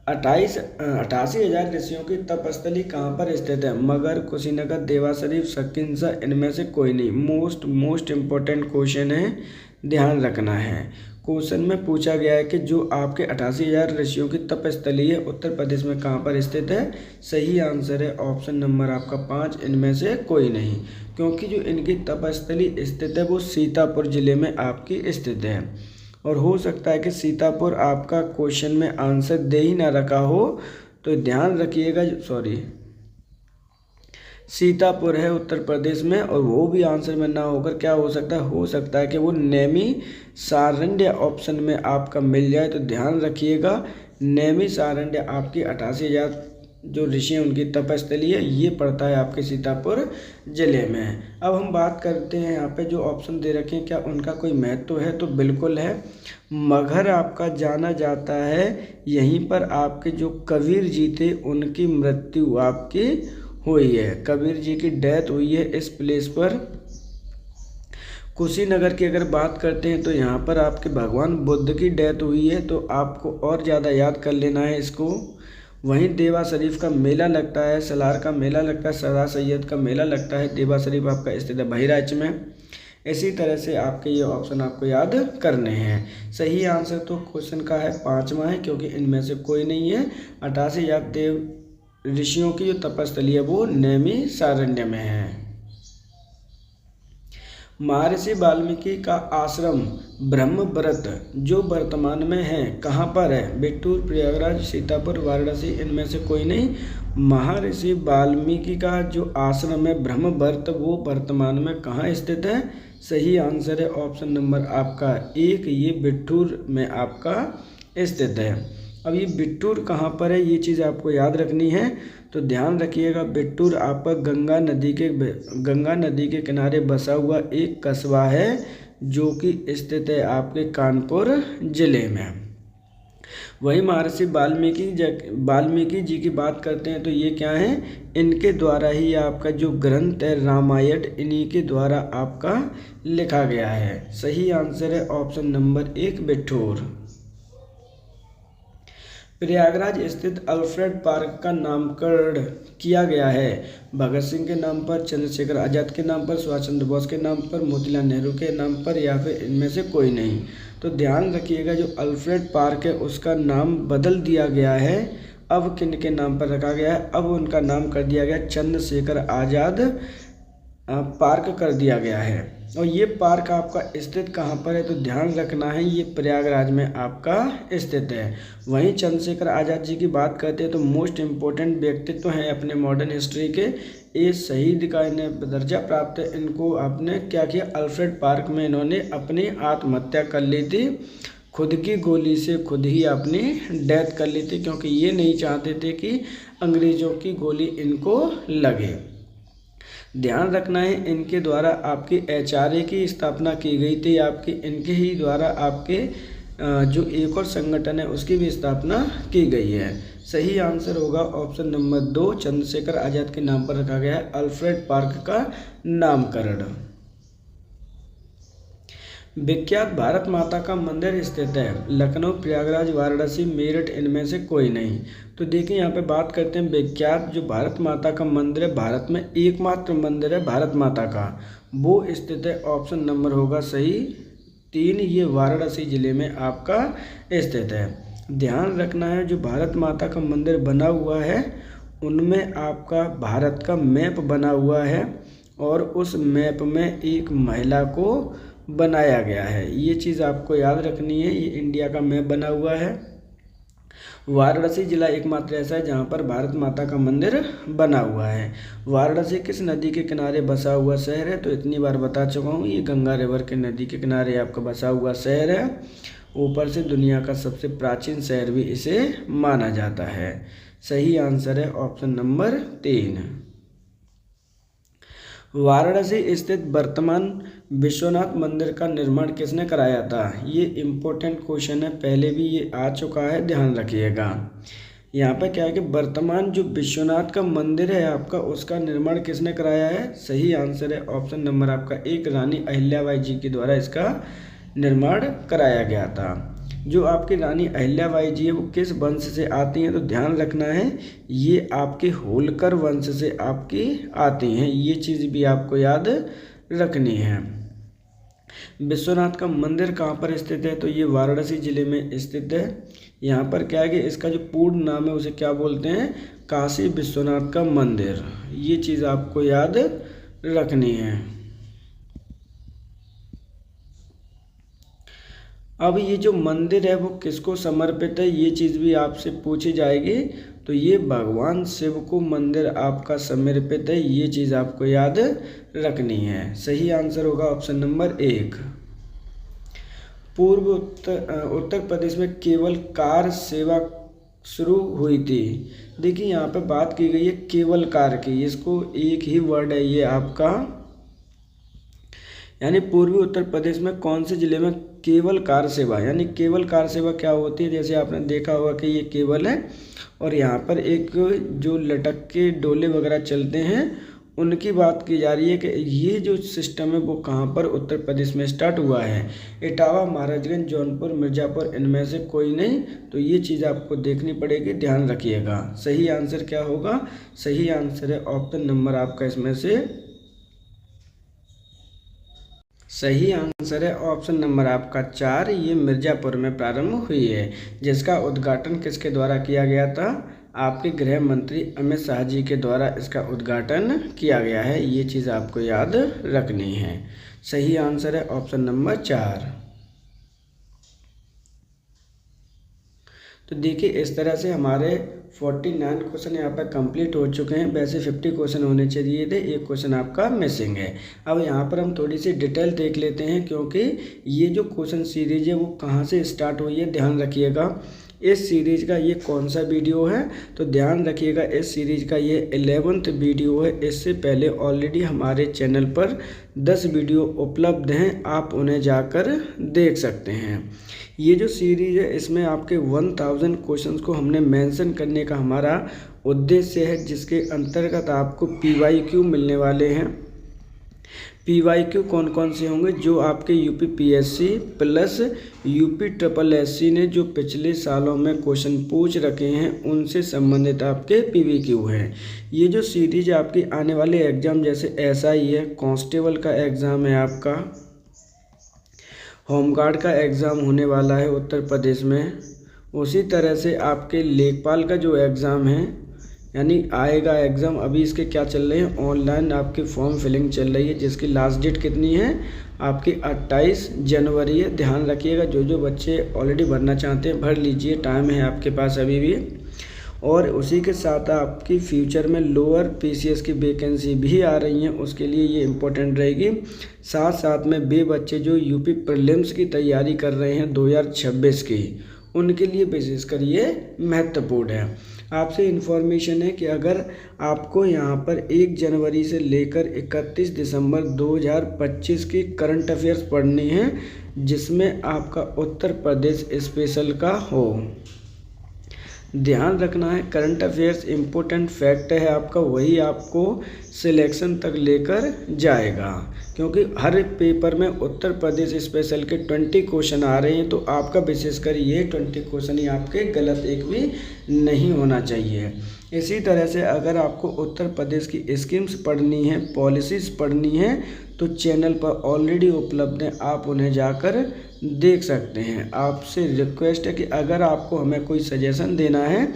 88,000 ऋषियों की तपस्थली कहाँ पर स्थित है? मगध, कुशीनगर, देवा शरीफ, शकिनसा, इनमें से कोई नहीं। मोस्ट इम्पोर्टेंट क्वेश्चन है, ध्यान रखना है। क्वेश्चन में पूछा गया है कि जो आपके 88,000 ऋषियों की तपस्थली है उत्तर प्रदेश में कहाँ पर स्थित है? सही आंसर है ऑप्शन नंबर आपका 5, इनमें से कोई नहीं, क्योंकि जो इनकी तपस्थली स्थित है वो सीतापुर जिले में आपकी स्थित है। और हो सकता है कि सीतापुर आपका क्वेश्चन में आंसर दे ही ना रखा हो, तो ध्यान रखिएगा। सीतापुर है उत्तर प्रदेश में, और वो भी आंसर में ना होकर क्या हो सकता है कि वो नैमी सारण्य ऑप्शन में आपका मिल जाए। तो ध्यान रखिएगा नैमी सारण्य आपकी 88,000 जो ऋषि हैं उनकी तपस्थली है, ये पड़ता है आपके सीतापुर जिले में। अब हम बात करते हैं यहाँ पे जो ऑप्शन दे रखे हैं क्या उनका कोई महत्व है? तो बिल्कुल है। मगहर आपका जाना जाता है, यहीं पर आपके जो कबीर जी थे उनकी मृत्यु आपकी हुई है, कबीर जी की डेथ हुई है इस प्लेस पर। कुशीनगर की अगर बात करते हैं तो यहाँ पर आपके भगवान बुद्ध की डेथ हुई है, तो आपको और ज़्यादा याद कर लेना है इसको। वहीं देवा शरीफ का मेला लगता है, सलार का मेला लगता है, सरदार सैयद का मेला लगता है। देवा शरीफ आपका स्थित है बहराइच में। इसी तरह से आपके ये ऑप्शन आपको याद करने हैं। सही आंसर तो क्वेश्चन का है 5वां है, क्योंकि इनमें से कोई नहीं है। 88 या देव ऋषियों की जो तपस्थली है वो नैमिषारण्य में है। महर्षि वाल्मीकि का आश्रम ब्रह्मव्रत जो वर्तमान में है कहाँ पर है? बिट्टूर, प्रयागराज, सीतापुर, वाराणसी, इनमें से कोई नहीं। महर्षि वाल्मीकि का जो आश्रम है ब्रह्मव्रत वो वर्तमान में कहाँ स्थित है? सही आंसर है ऑप्शन नंबर आपका 1, ये बिट्टूर में आपका स्थित है। अब ये बिट्टूर कहाँ पर है ये चीज़ आपको याद रखनी है, तो ध्यान रखिएगा। बिट्टूर आपका गंगा नदी के किनारे बसा हुआ एक कस्बा है जो कि स्थित है आपके कानपुर जिले में। वही महर्षि वाल्मीकि जी की बात करते हैं तो ये क्या है? इनके द्वारा ही आपका जो ग्रंथ है रामायण इन्हीं के द्वारा आपका लिखा गया है। सही आंसर है ऑप्शन नंबर 1 बिट्ठूर। प्रयागराज स्थित अल्फ्रेड पार्क का नामकरण किया गया है भगत सिंह के नाम पर, चंद्रशेखर आज़ाद के नाम पर, सुभाष चंद्र बोस के नाम पर, मोतीलाल नेहरू के नाम पर, या फिर इनमें से कोई नहीं। तो ध्यान रखिएगा जो अल्फ्रेड पार्क है उसका नाम बदल दिया गया है। अब किन के नाम पर रखा गया है? अब उनका नाम कर दिया गया चंद्रशेखर आज़ाद पार्क कर दिया गया है। और ये पार्क आपका स्थित कहाँ पर है? तो ध्यान रखना है ये प्रयागराज में आपका स्थित है। वहीं चंद्रशेखर आज़ाद जी की बात करते हैं तो मोस्ट इम्पोर्टेंट व्यक्तित्व हैं अपने मॉडर्न हिस्ट्री के। ये शहीद का इन्हें दर्जा प्राप्त है। इनको आपने क्या किया? अल्फ्रेड पार्क में इन्होंने अपनी आत्महत्या कर ली थी, खुद की गोली से खुद ही अपनी डेथ कर ली थी, क्योंकि ये नहीं चाहते थे कि अंग्रेज़ों की गोली इनको लगे। ध्यान रखना है इनके द्वारा आपकी HRA की स्थापना की गई थी, आपकी इनके ही द्वारा आपके जो एक और संगठन है उसकी भी स्थापना की गई है। सही आंसर होगा ऑप्शन नंबर 2, चंद्रशेखर आज़ाद के नाम पर रखा गया है अल्फ्रेड पार्क का नामकरण। विख्यात भारत माता का मंदिर स्थित है लखनऊ, प्रयागराज, वाराणसी, मेरठ, इनमें से कोई नहीं। तो देखिए यहाँ पे बात करते हैं विख्यात जो भारत माता का मंदिर है, भारत में एकमात्र मंदिर है भारत माता का, वो स्थित है ऑप्शन नंबर होगा सही 3, ये वाराणसी जिले में आपका स्थित है। ध्यान रखना है जो भारत माता का मंदिर बना हुआ है उनमें आपका भारत का मैप बना हुआ है और उस मैप में एक महिला को बनाया गया है। ये चीज़ आपको याद रखनी है, ये इंडिया का मैप बना हुआ है। वाराणसी जिला एकमात्र ऐसा है जहाँ पर भारत माता का मंदिर बना हुआ है। वाराणसी किस नदी के किनारे बसा हुआ शहर है? तो इतनी बार बता चुका हूँ, ये गंगा रिवर के नदी के किनारे आपका बसा हुआ शहर है। ऊपर से दुनिया का सबसे प्राचीन शहर भी इसे माना जाता है। सही आंसर है ऑप्शन नंबर 3। वाराणसी स्थित वर्तमान विश्वनाथ मंदिर का निर्माण किसने कराया था? ये इम्पोर्टेंट क्वेश्चन है, पहले भी ये आ चुका है, ध्यान रखिएगा। यहाँ पे क्या है कि वर्तमान जो विश्वनाथ का मंदिर है आपका उसका निर्माण किसने कराया है? सही आंसर है ऑप्शन नंबर आपका 1, रानी अहिल्याबाई जी के द्वारा इसका निर्माण कराया गया था। जो आपकी रानी अहिल्याबाई जी है वो किस वंश से आती हैं? तो ध्यान रखना है ये आपके होलकर वंश से आपकी आती हैं, ये चीज़ भी आपको याद रखनी है। विश्वनाथ का मंदिर कहाँ पर स्थित है? तो ये वाराणसी जिले में स्थित है। यहाँ पर क्या है कि इसका जो पूर्ण नाम है उसे क्या बोलते हैं? काशी विश्वनाथ का मंदिर। ये चीज़ आपको याद रखनी है। अब ये जो मंदिर है वो किसको समर्पित है ये चीज़ भी आपसे पूछी जाएगी, तो ये भगवान शिव को मंदिर आपका समर्पित है, ये चीज़ आपको याद रखनी है। सही आंसर होगा ऑप्शन नंबर 1। पूर्व उत्तर प्रदेश में केवल कार सेवा शुरू हुई थी। देखिए यहाँ पे बात की गई है केवल कार की, इसको एक ही वर्ड है ये आपका, यानी पूर्वी उत्तर प्रदेश में कौन से जिले में केवल कार सेवा, यानी केवल कार सेवा क्या होती है? जैसे आपने देखा होगा कि ये केबल है और यहाँ पर एक जो लटक के डोले वगैरह चलते हैं उनकी बात की जा रही है कि ये जो सिस्टम है वो कहाँ पर उत्तर प्रदेश में स्टार्ट हुआ है। इटावा, महाराजगंज, जौनपुर, मिर्ज़ापुर, इनमें से कोई नहीं। तो ये चीज़ आपको देखनी पड़ेगी, ध्यान रखिएगा। सही आंसर क्या होगा? सही आंसर है ऑप्शन नंबर आपका इसमें से सही आंसर है ऑप्शन नंबर आपका 4। ये मिर्ज़ापुर में प्रारंभ हुई है, जिसका उद्घाटन किसके द्वारा किया गया था? आपके गृह मंत्री अमित शाह जी के द्वारा इसका उद्घाटन किया गया है। ये चीज़ आपको याद रखनी है। सही आंसर है ऑप्शन नंबर 4। तो देखिए इस तरह से हमारे 49 क्वेश्चन यहाँ पर कंप्लीट हो चुके हैं। वैसे 50 क्वेश्चन होने चाहिए थे, एक क्वेश्चन आपका मिसिंग है। अब यहाँ पर हम थोड़ी सी डिटेल देख लेते हैं, क्योंकि ये जो क्वेश्चन सीरीज है वो कहाँ से स्टार्ट हुई है, ध्यान रखिएगा। इस सीरीज़ का ये कौन सा वीडियो है? तो ध्यान रखिएगा, इस सीरीज़ का ये 11th वीडियो है। इससे पहले ऑलरेडी हमारे चैनल पर 10 वीडियो उपलब्ध हैं, आप उन्हें जाकर देख सकते हैं। ये जो सीरीज़ है इसमें आपके 1000 क्वेश्चंस को हमने मेंशन करने का हमारा उद्देश्य है, जिसके अंतर्गत आपको PYQ मिलने वाले हैं। PYQ कौन कौन से होंगे? जो आपके UP PSC plus UP SSC ने जो पिछले सालों में क्वेश्चन पूछ रखे हैं उनसे संबंधित आपके PVQ हैं। ये जो सीरीज आपकी आने वाले एग्ज़ाम जैसे SI है, कांस्टेबल का एग्ज़ाम है, आपका होमगार्ड का एग्ज़ाम होने वाला है उत्तर प्रदेश में, उसी तरह से आपके लेखपाल का जो एग्ज़ाम है यानी आएगा एग्ज़ाम। अभी इसके क्या चल रहे हैं? ऑनलाइन आपकी फॉर्म फिलिंग चल रही है, जिसकी लास्ट डेट कितनी है? आपकी 28 जनवरी है। ध्यान रखिएगा, जो बच्चे ऑलरेडी भरना चाहते हैं भर लीजिए, टाइम है आपके पास अभी भी। और उसी के साथ आपकी फ्यूचर में लोअर PCS की वैकेंसी भी आ रही हैं, उसके लिए ये इम्पोर्टेंट रहेगी। साथ साथ में वे बच्चे जो UP प्रीलिम्स की तैयारी कर रहे हैं 2026 की, उनके लिए विशेषकर ये महत्वपूर्ण है। आपसे इन्फॉर्मेशन है कि अगर आपको यहाँ पर 1 जनवरी से लेकर 31 दिसंबर 2025 की करंट अफेयर्स पढ़नी है, जिसमें आपका उत्तर प्रदेश स्पेशल का हो, ध्यान रखना है। करंट अफेयर्स इम्पोर्टेंट फैक्ट है आपका, वही आपको सिलेक्शन तक लेकर जाएगा, क्योंकि हर पेपर में उत्तर प्रदेश स्पेशल के 20 क्वेश्चन आ रहे हैं। तो आपका विशेषकर ये 20 क्वेश्चन ही आपके गलत एक भी नहीं होना चाहिए। इसी तरह से अगर आपको उत्तर प्रदेश की स्कीम्स पढ़नी है, पॉलिसीज़ पढ़नी है, तो चैनल पर ऑलरेडी उपलब्ध हैं, आप उन्हें जाकर देख सकते हैं। आपसे रिक्वेस्ट है कि अगर आपको हमें कोई सजेशन देना है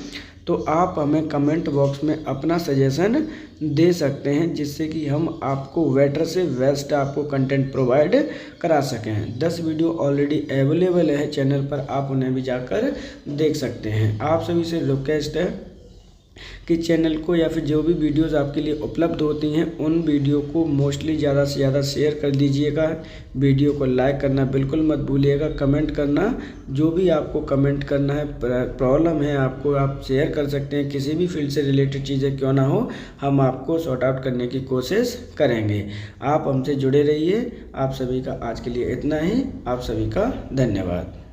तो आप हमें कमेंट बॉक्स में अपना सजेशन दे सकते हैं, जिससे कि हम आपको बेटर से बेस्ट आपको कंटेंट प्रोवाइड करा सकें। 10 वीडियो ऑलरेडी अवेलेबल है चैनल पर, आप उन्हें भी जाकर देख सकते हैं। आप सभी से रिक्वेस्ट है कि चैनल को या फिर जो भी वीडियोस आपके लिए उपलब्ध होती हैं उन वीडियो को मोस्टली ज़्यादा से ज़्यादा शेयर कर दीजिएगा। वीडियो को लाइक करना बिल्कुल मत भूलिएगा, कमेंट करना, जो भी आपको कमेंट करना है, प्रॉब्लम है आपको, आप शेयर कर सकते हैं। किसी भी फील्ड से रिलेटेड चीज़ें क्यों ना हो, हम आपको सॉर्ट आउट करने की कोशिश करेंगे। आप हमसे जुड़े रहिए। आप सभी का आज के लिए इतना ही। आप सभी का धन्यवाद।